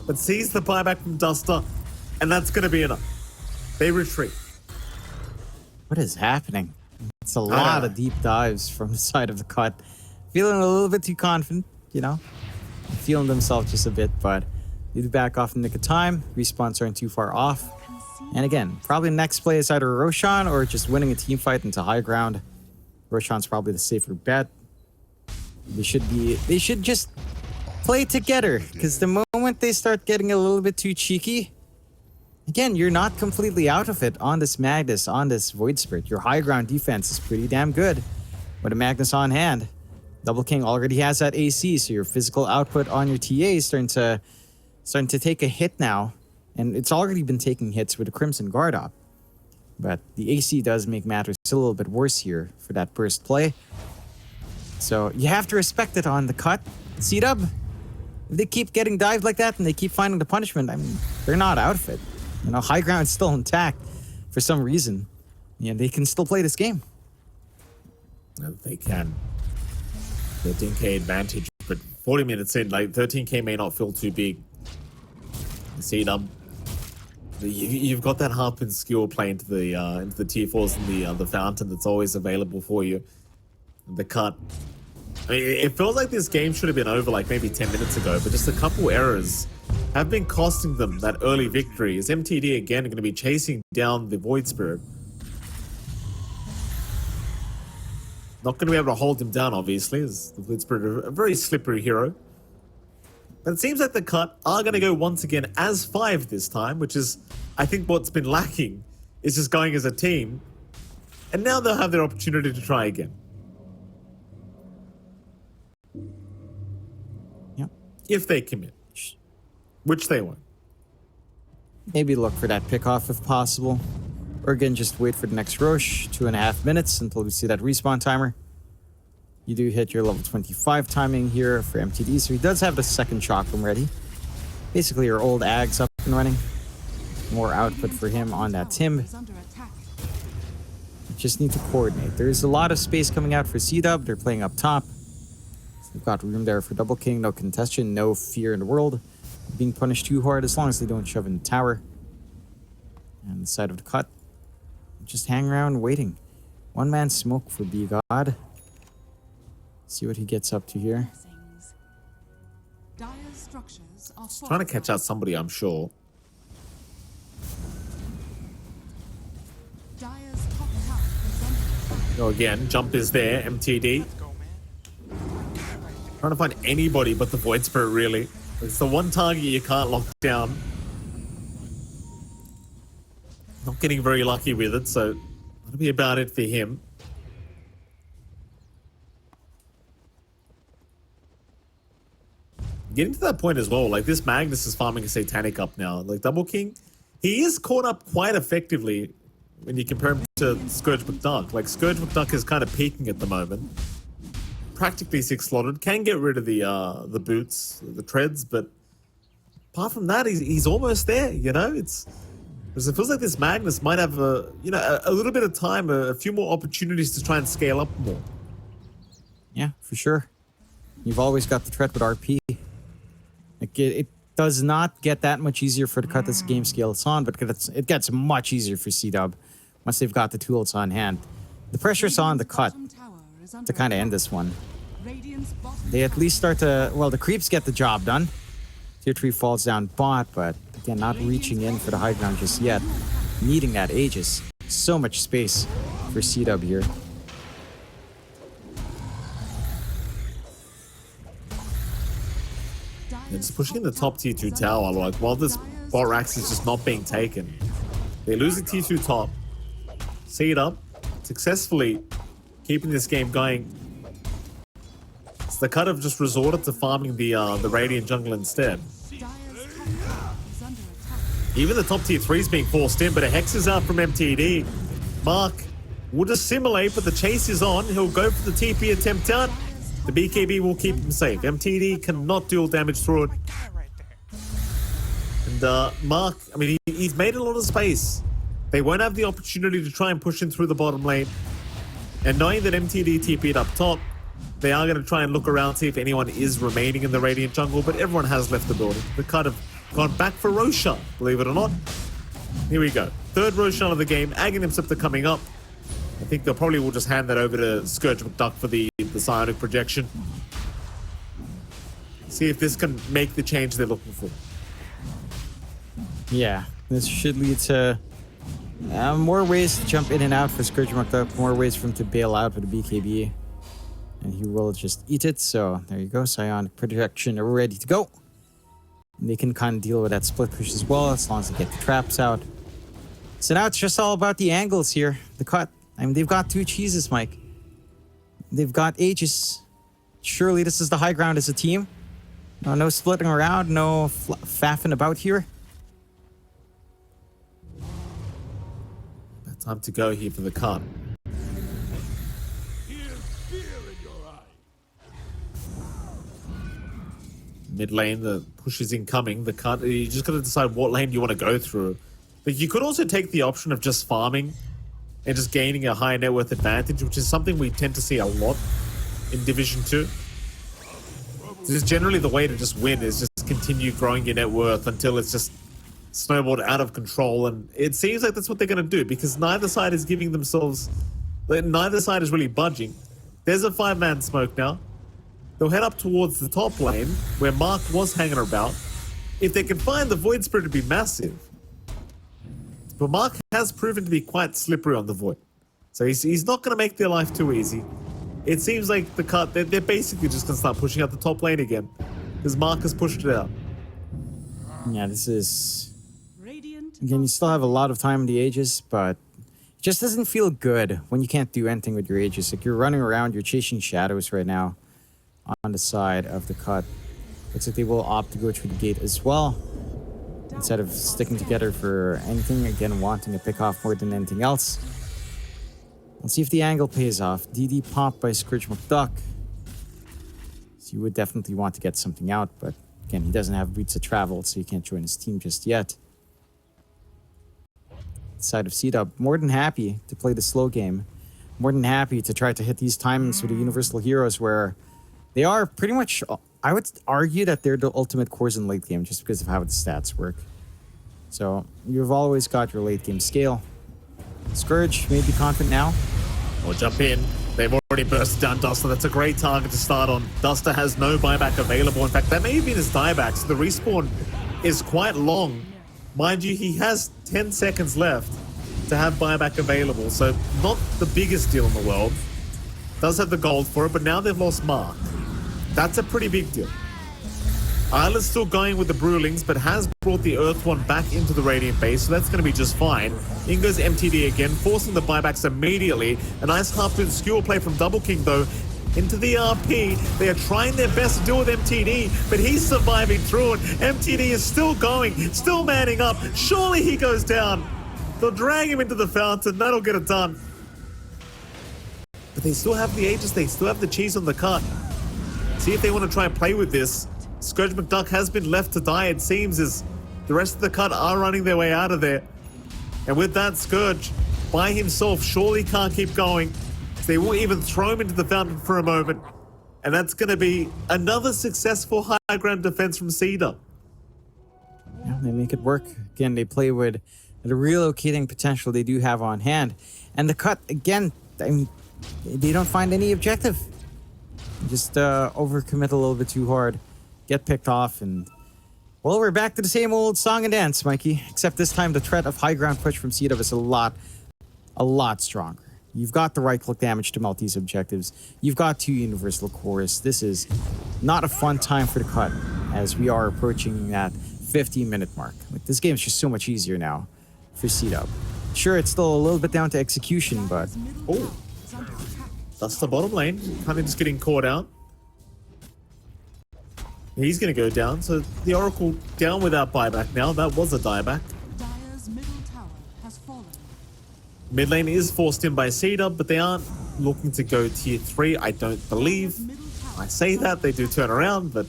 but sees the buyback from Duster, and that's going to be enough. They retreat. What is happening? It's a lot of deep dives from the side of the cut. Feeling a little bit too confident, you know? Feeling themselves just a bit, but need to back off in the nick of time. Respawns aren't too far off. And again, probably next play is either Roshan or just winning a team fight into high ground. Roshan's probably the safer bet. They should just play together, because the moment they start getting a little bit too cheeky, again, you're not completely out of it on this Magnus, on this Void Spirit. Your high ground defense is pretty damn good with a Magnus on hand. Double King already has that AC, so your physical output on your TA is starting to take a hit now. And it's already been taking hits with the Crimson Guard up. But the AC does make matters a little bit worse here for that burst play. So you have to respect it on the cut. CDUB, if they keep getting dived like that and they keep finding the punishment, I mean, they're not out of it. You know, high ground's still intact for some reason. Yeah, they can still play this game. They can. 13k advantage, but 40 minutes in, like 13k may not feel too big. CDUB, you've got that harping skill play into the tier 4s and the fountain that's always available for you. The cut. I mean, it feels like this game should have been over like maybe 10 minutes ago, but just a couple errors have been costing them that early victory. As MTD again are going to be chasing down the Void Spirit. Not going to be able to hold him down, obviously, as the Void Spirit a very slippery hero. But it seems like the cut are going to go once again as 5 this time, which is, I think, what's been lacking is just going as a team. And now they'll have their opportunity to try again. Yep. If they commit, which they won't. Maybe look for that pickoff if possible. Or again, just wait for the next Roche, 2.5 minutes until we see that respawn timer. You do hit your level 25 timing here for MTD, so he does have the second shock room ready. Basically, your old Ags up and running. More output for him on that Tim. Just need to coordinate. There's a lot of space coming out for CDUB. They're playing up top. They've got room there for Double King, no contestation, no fear in the world. Being punished too hard as long as they don't shove in the tower. And the side of the cut. Just hang around waiting. One man smoke for B God. See what he gets up to here. Trying to catch out somebody, I'm sure. So again, jump is there, MTD. Trying to find anybody but the Void Spirit, really. It's the one target you can't lock down. Not getting very lucky with it, so that'll be about it for him. Getting to that point as well, like this Magnus is farming a Satanic up now. Like Double King, he is caught up quite effectively when you compare him to Scourge McDuck. Like Scourge McDuck is kind of peaking at the moment. Practically 6 slotted, can get rid of the boots, the treads, but apart from that, he's almost there, you know? Because it feels like this Magnus might have a little bit of time, a few more opportunities to try and scale up more. Yeah, for sure. You've always got the threat with RP. Like it does not get that much easier for the cut as the game scales on, but it gets much easier for CDUB once they've got the tools on hand. The pressure's on the cut to kind of end this one. They at least start to, well, the creeps get the job done. Tier 3 falls down bot, but again, not reaching in for the high ground just yet. Needing that Aegis. So much space for CDUB here. It's pushing in the top tier 2 tower, like while this bot racks is just not being taken. They lose the tier 2 top. CDUB successfully keeping this game going. So they kind of just resorted to farming the Radiant jungle instead. Even the top tier 3 is being forced in, but a Hex is out from MTD. Mark would assimilate, but the chase is on. He'll go for the TP attempt out. The BKB will keep him safe. MTD cannot deal damage through it. And Mark, I mean, he's made a lot of space. They won't have the opportunity to try and push in through the bottom lane. And knowing that MTD TP'd up top, they are going to try and look around, see if anyone is remaining in the Radiant jungle, but everyone has left the building. They kind of gone back for Roshan, believe it or not. Here we go. Third Roshan of the game. Aghanim Scepter coming up. I think they'll probably will just hand that over to Scourge McDuck for the psionic projection. See if this can make the change they're looking for. Yeah, this should lead to more ways to jump in and out for Scourge McDuck, more ways for him to bail out with the BKB. And he will just eat it, so there you go. Psionic projection ready to go. And they can kind of deal with that split push as well, as long as they get the traps out. So now it's just all about the angles here. The cut. I mean, they've got 2 cheeses, Mike. They've got Aegis. Surely this is the high ground as a team. No splitting around, no faffing about here. Time to go here for the cut. mid lane, the push is incoming, the cut. You just got to decide what lane you want to go through. But you could also take the option of just farming and just gaining a high net worth advantage, which is something we tend to see a lot in Division 2. This is generally the way to just win, is just continue growing your net worth until it's just snowballed out of control. And it seems like that's what they're going to do, because neither side is giving themselves, neither side is really budging. There's a 5-man smoke now. They'll head up towards the top lane where Mark was hanging about. If they can find the Void Spirit, to be massive. But Mark has proven to be quite slippery on the Void. So he's not going to make their life too easy. It seems like the cut, they're basically just going to start pushing out the top lane again, because Mark has pushed it out. Yeah, this is... Again, you still have a lot of time in the Aegis, but it just doesn't feel good when you can't do anything with your Aegis. Like, you're running around, you're chasing shadows right now on the side of the cut. Looks like they will opt to go through the gate as well, instead of sticking together for anything. Again, wanting to pick off more than anything else. Let's see if the angle pays off. DD popped by Scourge McDuck. So you would definitely want to get something out, but again, he doesn't have boots of travel, so he can't join his team just yet. Side of CDUB, more than happy to play the slow game. More than happy to try to hit these timings with the Universal Heroes, where they are pretty much, I would argue that they're the ultimate cores in late game, just because of how the stats work. So you've always got your late game scale. Scourge may be confident now. We'll jump in. They've already bursted down Duster. That's a great target to start on. Duster has no buyback available. In fact, that may have been his dieback, so the respawn is quite long. Mind you, he has 10 seconds left to have buyback available, so not the biggest deal in the world. Does have the gold for it, but now they've lost Mark. That's a pretty big deal. Isla's still going with the Brewlings, but has brought the Earth one back into the Radiant base, so that's going to be just fine. In goes MTD again, forcing the buybacks immediately. A nice Harpoon skewer play from Double King, though, into the RP. They are trying their best to deal with MTD, but he's surviving through it. MTD is still going, still manning up. Surely he goes down. They'll drag him into the fountain. That'll get it done. But they still have the Aegis. They still have the cheese on the cut. See if they want to try and play with this. Scourge McDuck has been left to die, it seems, as the rest of the cut are running their way out of there. And with that, Scourge, by himself, surely can't keep going. They will even throw him into the fountain for a moment. And that's going to be another successful high ground defense from Cedar. Yeah, they make it work. Again, they play with the relocating potential they do have on hand. And the cut, again, I mean, they don't find any objective. Just overcommit a little bit too hard. Get picked off, and well, we're back to the same old song and dance, Mikey. Except this time the threat of high ground push from CDUB is a lot stronger. You've got the right click damage to melt these objectives. You've got 2 universal cores. This is not a fun time for the cut, as we are approaching that 15-minute mark. Like, this game is just so much easier now for CDUB. Sure, it's still a little bit down to execution, but oh, that's the bottom lane. Kind of just getting caught out. He's going to go down, so the Oracle down without buyback now. That was a dieback. Dire's middle tower has fallen. Mid lane is forced in by CDUB, but they aren't looking to go tier 3, I don't believe. I say that, they do turn around, but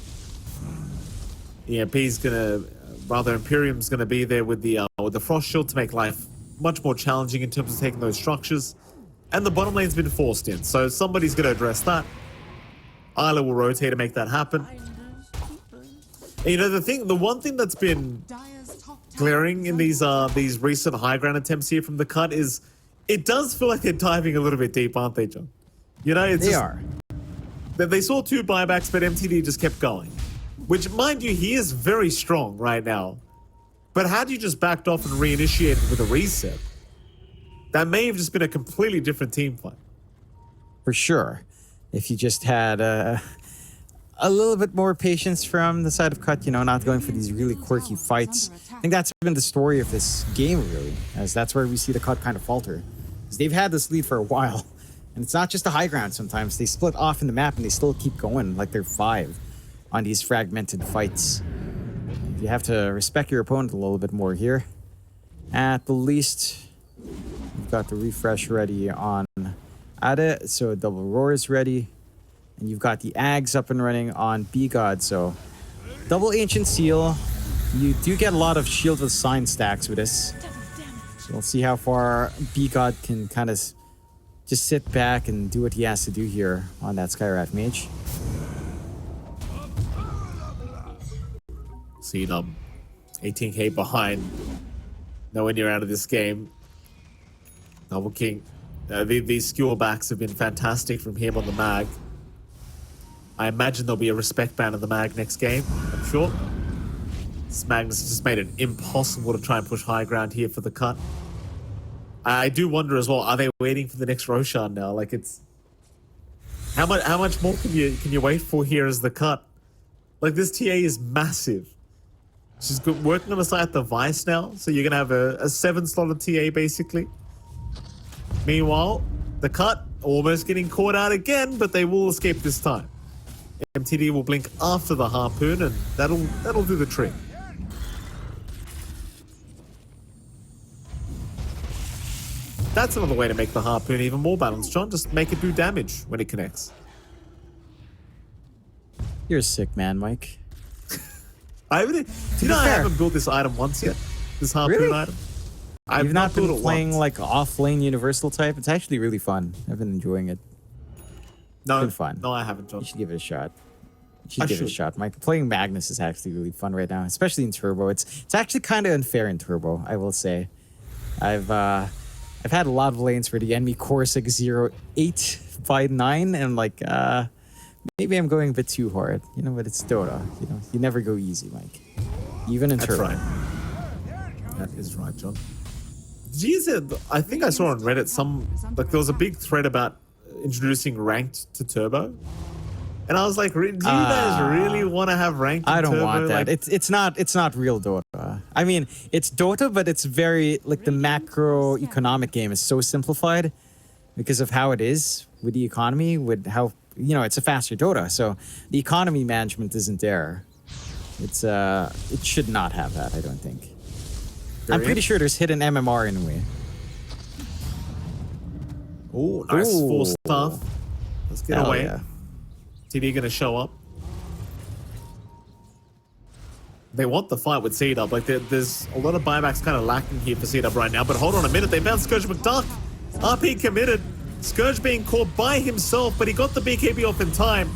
EMP's going to, rather Imperium's going to be there with the Frost Shield to make life much more challenging in terms of taking those structures. And the bottom lane's been forced in, so somebody's going to address that. Isla will rotate to make that happen. And, you know, the one thing that's been glaring in these recent high ground attempts here from the cut is it does feel like they're diving a little bit deep, aren't they, John? You know, it's they are. They saw 2 buybacks, but MTD just kept going. Which, mind you, he is very strong right now. But had you just backed off and reinitiated with a reset, that may have just been a completely different team fight. For sure. If you just had a little bit more patience from the side of cut, you know, not going for these really quirky fights. I think that's been the story of this game, really, as that's where we see the cut kind of falter. Because they've had this lead for a while, and it's not just the high ground sometimes. They split off in the map, and they still keep going like they're 5 on these fragmented fights. You have to respect your opponent a little bit more here. At the least, you've got the refresh ready on Ada, so double roar is ready. And you've got the Ags up and running on B-God, so Double Ancient Seal. You do get a lot of Shield with Sign stacks with this. So we'll see how far B-God can kind of just sit back and do what he has to do here on that Skywrath Mage. CDUB, 18k behind. Nowhere near out of this game. Double King. These skewer backs have been fantastic from him on the mag. I imagine there'll be a respect ban on the mag next game, I'm sure. This Magnus just made it impossible to try and push high ground here for the cut. I do wonder as well, are they waiting for the next Roshan now? Like, it's... How much more can you wait for here as the cut? Like, this TA is massive. She's working on the side at the Vice now, so you're going to have a 7-slotted TA, basically. Meanwhile, the cut almost getting caught out again, but they will escape this time. MTD will blink after the Harpoon, and that'll do the trick. That's another way to make the Harpoon even more balanced, John. Just make it do damage when it connects. You're a sick man, Mike. I haven't built this item once yet. This Harpoon Really? item. You've not been playing like off-lane universal type? It's actually really fun. I've been enjoying it. No, It's been fun. No, I haven't, John. You should give it a shot. You should give it a shot, Mike. Playing Magnus is actually really fun right now, especially in Turbo. It's actually kind of unfair in Turbo, I will say. I've had a lot of lanes for the enemy course like 0-8 by 9, and like maybe I'm going a bit too hard, you know. But it's Dota, you know. You never go easy, Mike. Even in Turbo. That's right. That is right, John. Jeez, I think I saw on Reddit there was a big thread about introducing ranked to Turbo. And I was like, do you guys really want to have ranked in I don't Turbo? want that. Like, It's not real Dota. I mean, it's Dota, but it's very like the macro economic game is so simplified because of how it is with the economy, with how, you know, it's a faster Dota. So the economy management isn't there. It should not have that, I don't think. I'm pretty sure there's hidden MMR anyway. Oh, nice full stuff. Let's get away. Yeah. TD gonna show up. They want the fight with CDUB. Like, there's a lot of buybacks kind of lacking here for CDUB right now. But hold on a minute. They found Scourge McDuck. RP committed. Scourge being caught by himself, but he got the BKB off in time.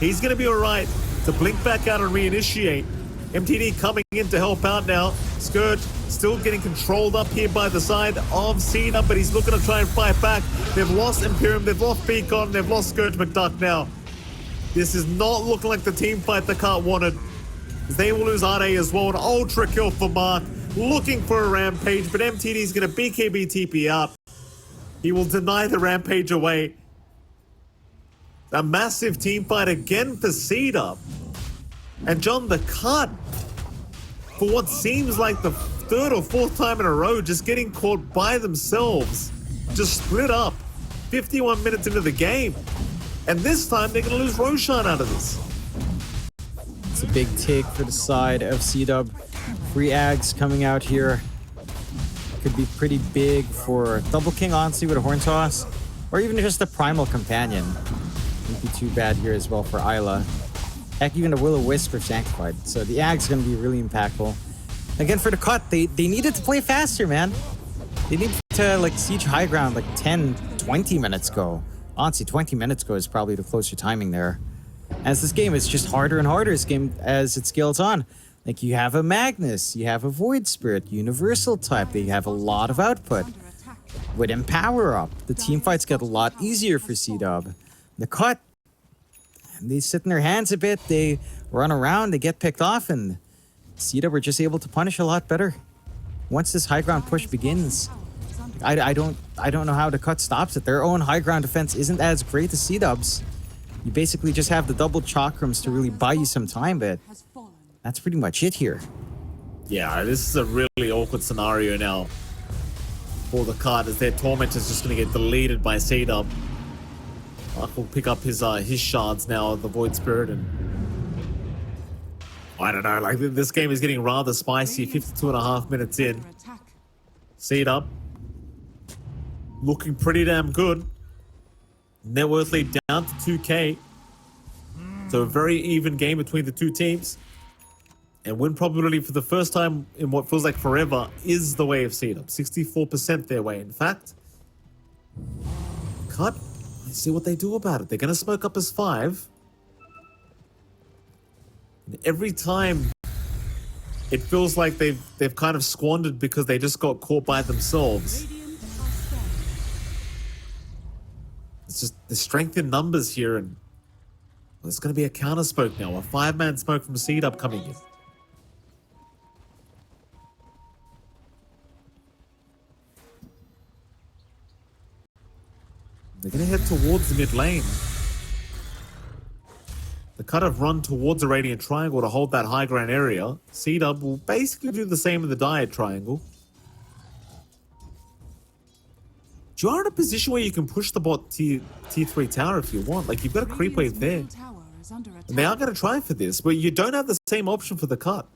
He's gonna be all right to blink back out and reinitiate. MTD coming in to help out now. Scourge still getting controlled up here by the side of CDUB, but he's looking to try and fight back. They've lost Imperium, they've lost Beacon, they've lost Scourge McDuck now. This is not looking like the team fight the Cart wanted. They will lose RA as well. An ultra kill for Mark, looking for a Rampage, but MTD's going to BKB TP up. He will deny the Rampage away. A massive team fight again for CDUB. And John, the Cart, for what seems like the third or fourth time in a row, just getting caught by themselves. Just split up. 51 minutes into the game. And this time they're going to lose Roshan out of this. It's a big take for the side of CDUB. Free Ags coming out here. Could be pretty big for Double King, honestly, with a Horn Toss. Or even just a Primal Companion. Wouldn't be too bad here as well for Isla. Heck, even a Will-O-Wisp for Sanctified. So the Ag's going to be really impactful. Again, for the cut, they needed to play faster, man. They need to like siege high ground like 10, 20 minutes ago. Honestly, 20 minutes ago is probably the closer timing there. As this game is just harder and harder as it scales on. Like, you have a Magnus, you have a Void Spirit, Universal type, they have a lot of output. With Empower up, the team fights get a lot easier for CDUB. The cut, they sit in their hands a bit, they run around, they get picked off, and CDUB were just able to punish a lot better. Once this high ground push begins, I don't know how the cut stops it. Their own high ground defense isn't as great as CDUB's. You basically just have the double chakrams to really buy you some time, but that's pretty much it here. Yeah, this is a really awkward scenario now for the Cart, as their Torment is just going to get deleted by CDUB. Mark will pick up his shards now, the Void Spirit, and I don't know, like, this game is getting rather spicy. 52.5 minutes in. CDUB looking pretty damn good. Net worth lead down to 2k. So a very even game between the two teams. And win probability for the first time in what feels like forever is the way of CDUB. 64% their way, in fact. Cut. Let's see what they do about it. They're going to smoke up as 5. And every time it feels like they've kind of squandered because they just got caught by themselves. Radiant are scanning. It's just the strength in numbers here, and there's going to be a counter smoke now. A 5-man smoke from CDUB coming in. They're going to head towards the mid lane. The cut have run towards the Radiant Triangle to hold that high ground area. CDUB will basically do the same in the Diet Triangle. You are in a position where you can push the bot tier 3 tower if you want. Like, you've got a creep wave there. Radiant's middle tower is under attack. And they are going to try for this, but you don't have the same option for the cut.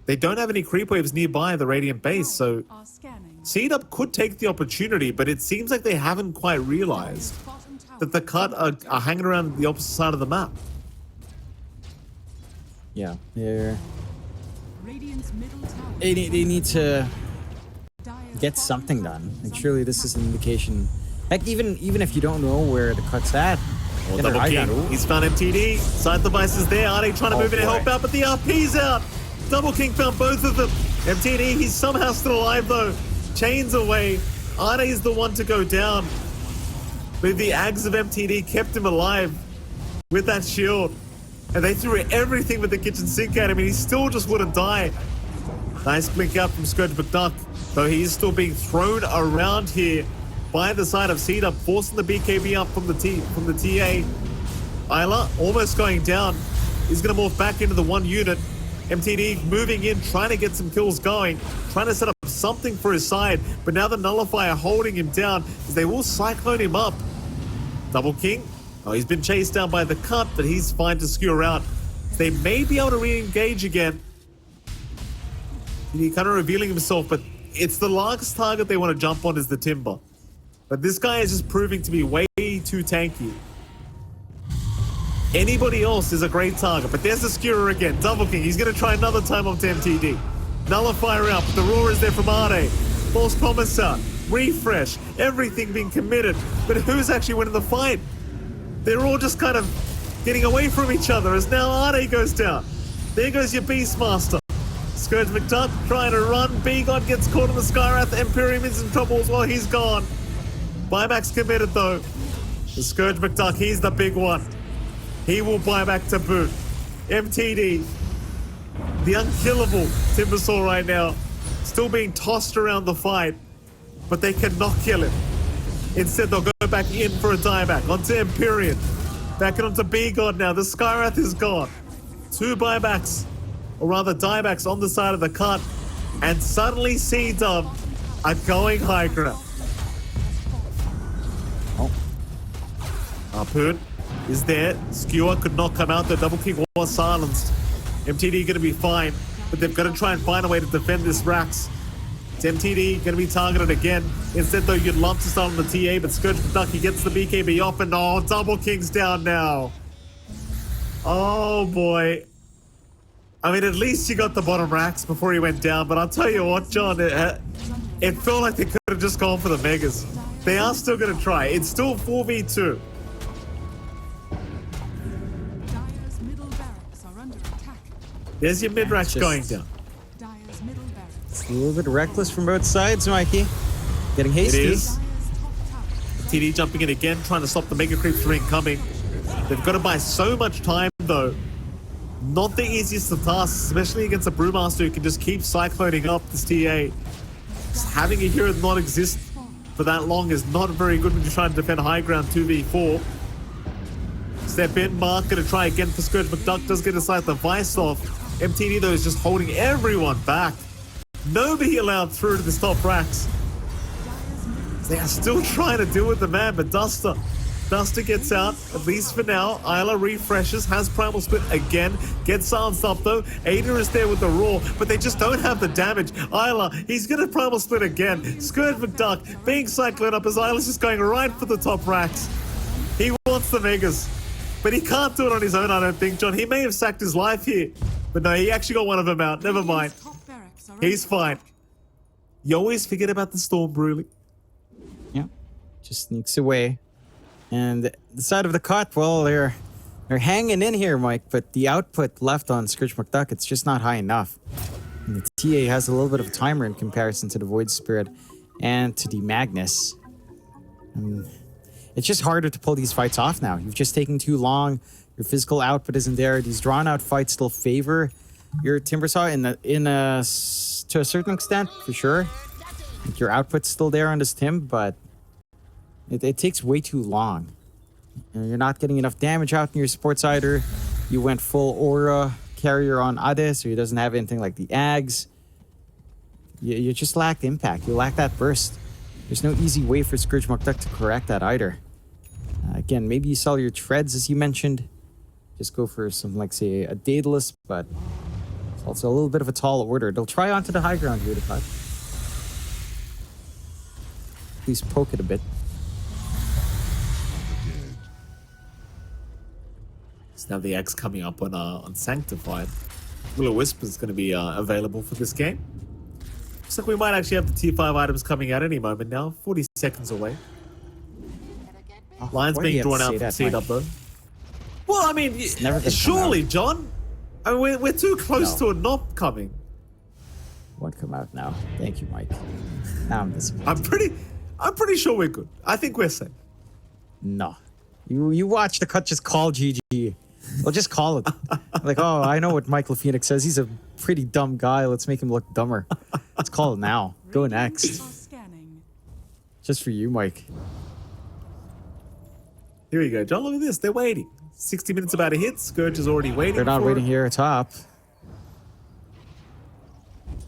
They don't have any creep waves nearby the Radiant base, so Are scanning. CDUB could take the opportunity, but it seems like they haven't quite realized Bottom tower that the cut are hanging around the opposite side of the map. Yeah, they're... Radiant's middle tower. They need to Dire's get bottom something tower done. is Like, under surely this is attack. an indication. Heck, even if you don't know where the cut's at, Oh, get an double eye king. down. He's found MTD. Side device is there. Are they trying to Oh, move in and boy. help out? But the RP's out. Double king found both of them. MTD, he's somehow still alive though. Chains away. Arne is the one to go down. But the Ags of MTD kept him alive with that shield. And they threw everything with the kitchen sink at him, and he still just wouldn't die. Nice blink out from Scourge McDuck, though he is still being thrown around here by the side of CDUB, forcing the BKB up from the TA. Isla almost going down. He's going to morph back into the 1 unit. MTD moving in, trying to get some kills going, trying to set up something for his side, but now the Nullifier holding him down as they will cyclone him up. Double King. Oh, he's been chased down by the cut, but he's fine to skew around. They may be able to re-engage again. He kind of revealing himself, but it's the last target they want to jump on is the Timber. But this guy is just proving to be way too tanky. Anybody else is a great target, but there's the skewer again. Double King, he's going to try another time up to MTD. Nullifier out, but the roar is there from Arne. False promise out. Refresh. Everything being committed. But who's actually winning the fight? They're all just kind of getting away from each other as now Arne goes down. There goes your Beastmaster. Scourge McDuck trying to run. B-God gets caught in the Skywrath. Imperium is in trouble as well. He's gone. Buyback's committed though. The Scourge McDuck, he's the big one. He will buy back to boot. MTD, the unkillable Timbersaw right now, still being tossed around the fight, but they cannot kill him. Instead, they'll go back in for a dieback onto Empyrean. Back onto B-God now. The Skywrath is gone. 2 buybacks, or rather diebacks on the side of the cut, and suddenly CDUB are going high ground. Oh. Harpoon is there. Skewer could not come out. The Double King was silenced. MTD going to be fine, but they've got to try and find a way to defend this Rax. It's MTD going to be targeted again. Instead, though, you'd love to start on the TA, but Scourge McDuck gets the BKB off, and oh, Double King's down now. Oh, boy. I mean, at least you got the bottom Rax before he went down, but I'll tell you what, John, it felt like they could have just gone for the Megas. They are still going to try. It's still 4v2. Dire's middle barracks are under attack. There's your mid-Rax Just- going down. Dire's middle barracks. It's a little bit reckless from both sides, Mikey. Getting hasty. It is. Dire's top tower is under TD jumping in again, trying to stop the Mega Creeps from incoming. They've got to buy so much time, though. Not the easiest of tasks, especially against a Brewmaster who can just keep cycloning up this TA. Just having a hero not exist for that long is not very good when you're trying to defend high ground 2v4. Step in, Mark gonna try again for Scourge. McDuck does get aside the Vice off. MTD though is just holding everyone back. Nobody allowed through to this top Rax. They are still trying to deal with the man, but Duster gets out, at least for now. Isla refreshes, has Primal Split again, gets silenced up though. Ada is there with the Roar, but they just don't have the damage. Isla, he's gonna Primal Split again. Scourge McDuck being cycled up as Isla's just going right for the top Rax. He wants the Megas, but he can't do it on his own, I don't think, John. He may have sacked his life here. But no, he actually got one of them out. Never mind. Radiant's top barracks are He's under fine. You always forget about the Storm Brulee. Yeah, just sneaks away. And the side of the cut, well, they're hanging in here, Mike, but the output left on Scourge McDuck, it's just not high enough. And the TA has a little bit of a timer in comparison to the Void Spirit and to the Magnus. It's just harder to pull these fights off now. You've just taken too long. Your physical output isn't there. These drawn-out fights still favor your Timbersaw to a certain extent, for sure. Like your output's still there on this Tim, but it takes way too long. You're not getting enough damage out in your Sports either. You went full Aura carrier on Ade, so he doesn't have anything like the Ags. You just lacked impact. You lack that burst. There's no easy way for Scourge McDuck to correct that either. Again, maybe you sell your treads, as you mentioned. Just go for something like, say, a Daedalus, but it's also a little bit of a tall order. They'll try onto the high ground here to cut. At least poke it a bit. So now the X coming up on Sanctified. Will o Wisp is going to be available for this game. Looks like we might actually have the tier 5 items coming out any moment now. 40 seconds away. Lines why do you being have to drawn out say from that, C-Dub though. Well, I mean, never gonna surely, come out. John. I mean, we're too close No. to it not coming. Won't come out now. Thank you, Mike. Now I'm disappointed. I'm pretty sure we're good. I think we're safe. No. You watch the cut, just call GG. Well, just call it. Like, oh, I know what Michael Phoenix says. He's a pretty dumb guy. Let's make him look dumber. Let's call it now. Go Radiant next. are scanning. Just for you, Mike. Here we go, John. Look at this. They're waiting. 60 minutes about a hit. Scourge is already waiting. They're not for waiting it. here atop.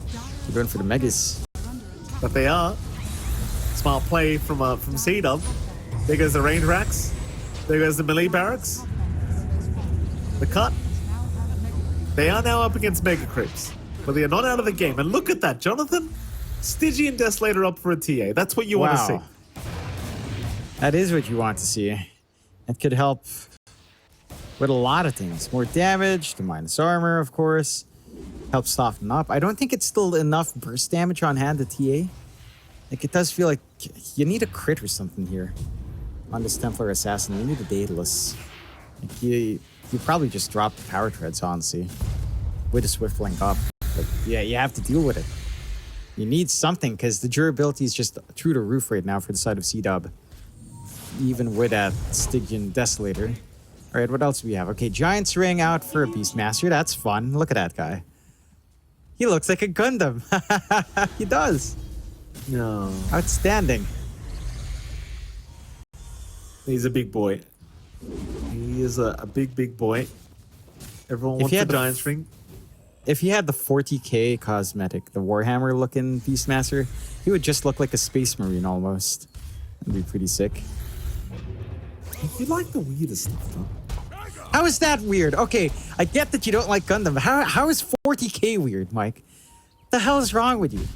They're going for the Megas. But they are. Smart play from C-Dub. There goes the range racks. There goes the melee barracks. The cut. They are now up against Mega Creeps. But they are not out of the game. And look at that, Jonathan. Stygian Desolator up for a TA. That's what you want to see. That is what you want to see. It could help with a lot of things. More damage, to minus armor, of course. Help soften up. I don't think it's still enough burst damage on hand to TA. Like, it does feel like you need a crit or something here on this Templar Assassin. You need a Daedalus. Like, you probably just drop the power treads, honestly, with a Swift Link up. But yeah, you have to deal with it. You need something, because the durability is just through the roof right now for the side of C-Dub. Even with that Stygian Desolator. All right, what else do we have? Okay, Giant's Ring out for a Beastmaster. That's fun. Look at that guy. He looks like a Gundam. He does. No. Outstanding. He's a big boy. He is a big boy. Everyone If wants he a had the Giant's Ring. If he had the 40k cosmetic, the Warhammer looking Beastmaster, he would just look like a Space Marine almost. That'd be pretty sick. You like the weirdest stuff, though. How is that weird? Okay, I get that you don't like Gundam, but how is 40k weird, Mike? What the hell is wrong with you?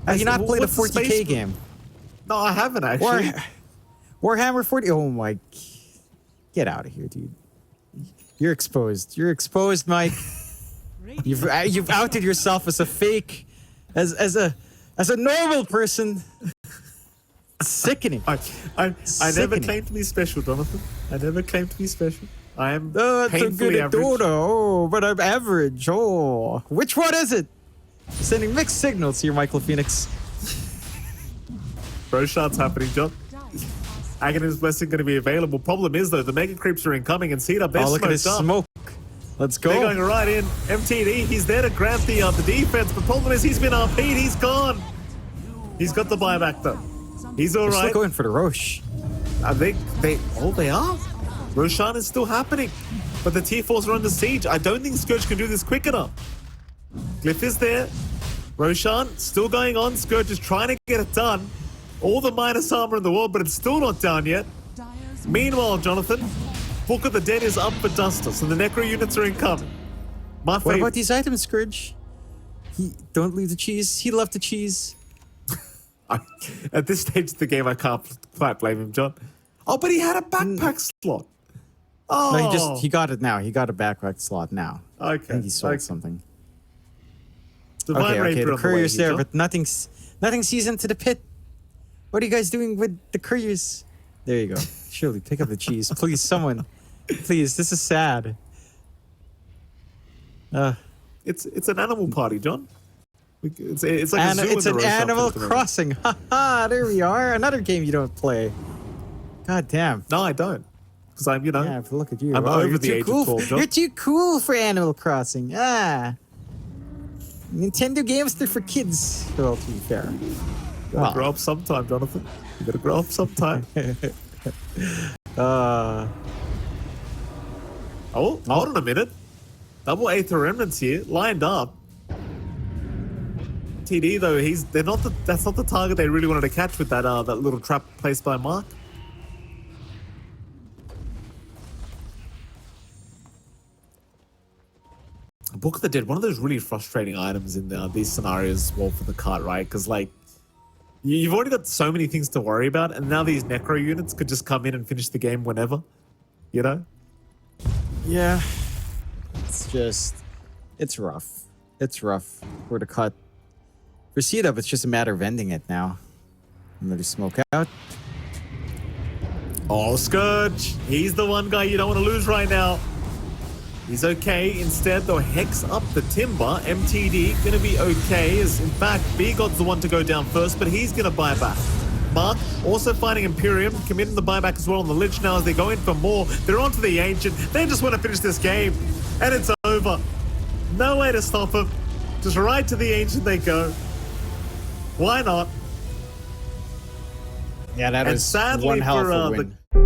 Have you not played a what's the 40k Space game? No, I haven't actually. Warhammer 40. Oh my! Get out of here, dude. You're exposed. You're exposed, Mike. You've outed yourself as a fake, as a normal person. Sickening. I never Sickening. claimed to be special, Jonathan. I never claimed to be special. I am That's a painfully good average. Dota. Oh, but I'm average. Oh, which one is it? Sending mixed signals here, Michael Phoenix. Bro shots happening, John. Aghanim's Blessing going to be available. Problem is, though, the Mega Creeps are incoming and C-Dub, they're Oh, look at his smoked up. smoke. Let's go. They're going right in. MTD, he's there to grant the defense, but problem is he's been RP'd, he's gone. He's got the buyback, though. He's all They're right. still going for the Roche. They are. Roshan is still happening. But the tier 4s are under siege. I don't think Scourge can do this quick enough. Glyph is there. Roshan still going on. Scourge is trying to get it done. All the minus armor in the world, but it's still not down yet. Dyer's Meanwhile, Jonathan, Book of the Dead is up for Duster, so the Necro units are incoming. My What favorite. about these items, Scourge? Don't leave the cheese. He left the cheese. At this stage of the game, I can't quite blame him, John. Oh, but he had a backpack slot. Oh, No, he got it now. He got a backpack slot now. I okay. think he sold okay. something. Divine Okay, Rapier on the the courier's way, there, John. but nothing sees into the pit. What are you guys doing with the couriers? There you go. Surely, pick up the cheese. Please, someone. Please, this is sad. It's an animal party, John. It's like a zoo it's in the an row Animal something. Crossing. Haha, there we are. Another game you don't play. God damn. No, I don't. Because I'm, Yeah, but look at you. I'm Oh, over you're the too age cool. of 12, John. You're too cool for Animal Crossing. Nintendo games, they're for kids. Well, to be fair. Gotta grow up sometime, Jonathan. You gotta grow up sometime. Oh, hold on a minute. Double Aether Remnants here, lined up. TD though, that's not the target they really wanted to catch with that that little trap placed by Mark. Book of the Dead, one of those really frustrating items in these scenarios as well for the cart, right? Because like you've already got so many things to worry about, and now these necro units could just come in and finish the game whenever, you know? Yeah. It's rough. It's rough for the cut. For CDUB, it's just a matter of ending it now. Another smoke out. Oh, Scourge. He's the one guy you don't want to lose right now. He's okay. Instead, they'll hex up the timber. MTD gonna be okay. As in fact, B-God's the one to go down first, but he's gonna buy back. Mark also finding Imperium, committing the buyback as well on the Lich now as they go in for more. They're onto the Ancient. They just want to finish this game. And it's over. No way to stop him. Just right to the Ancient they go. Why not? Yeah, that And was sadly one hell of for, a the win.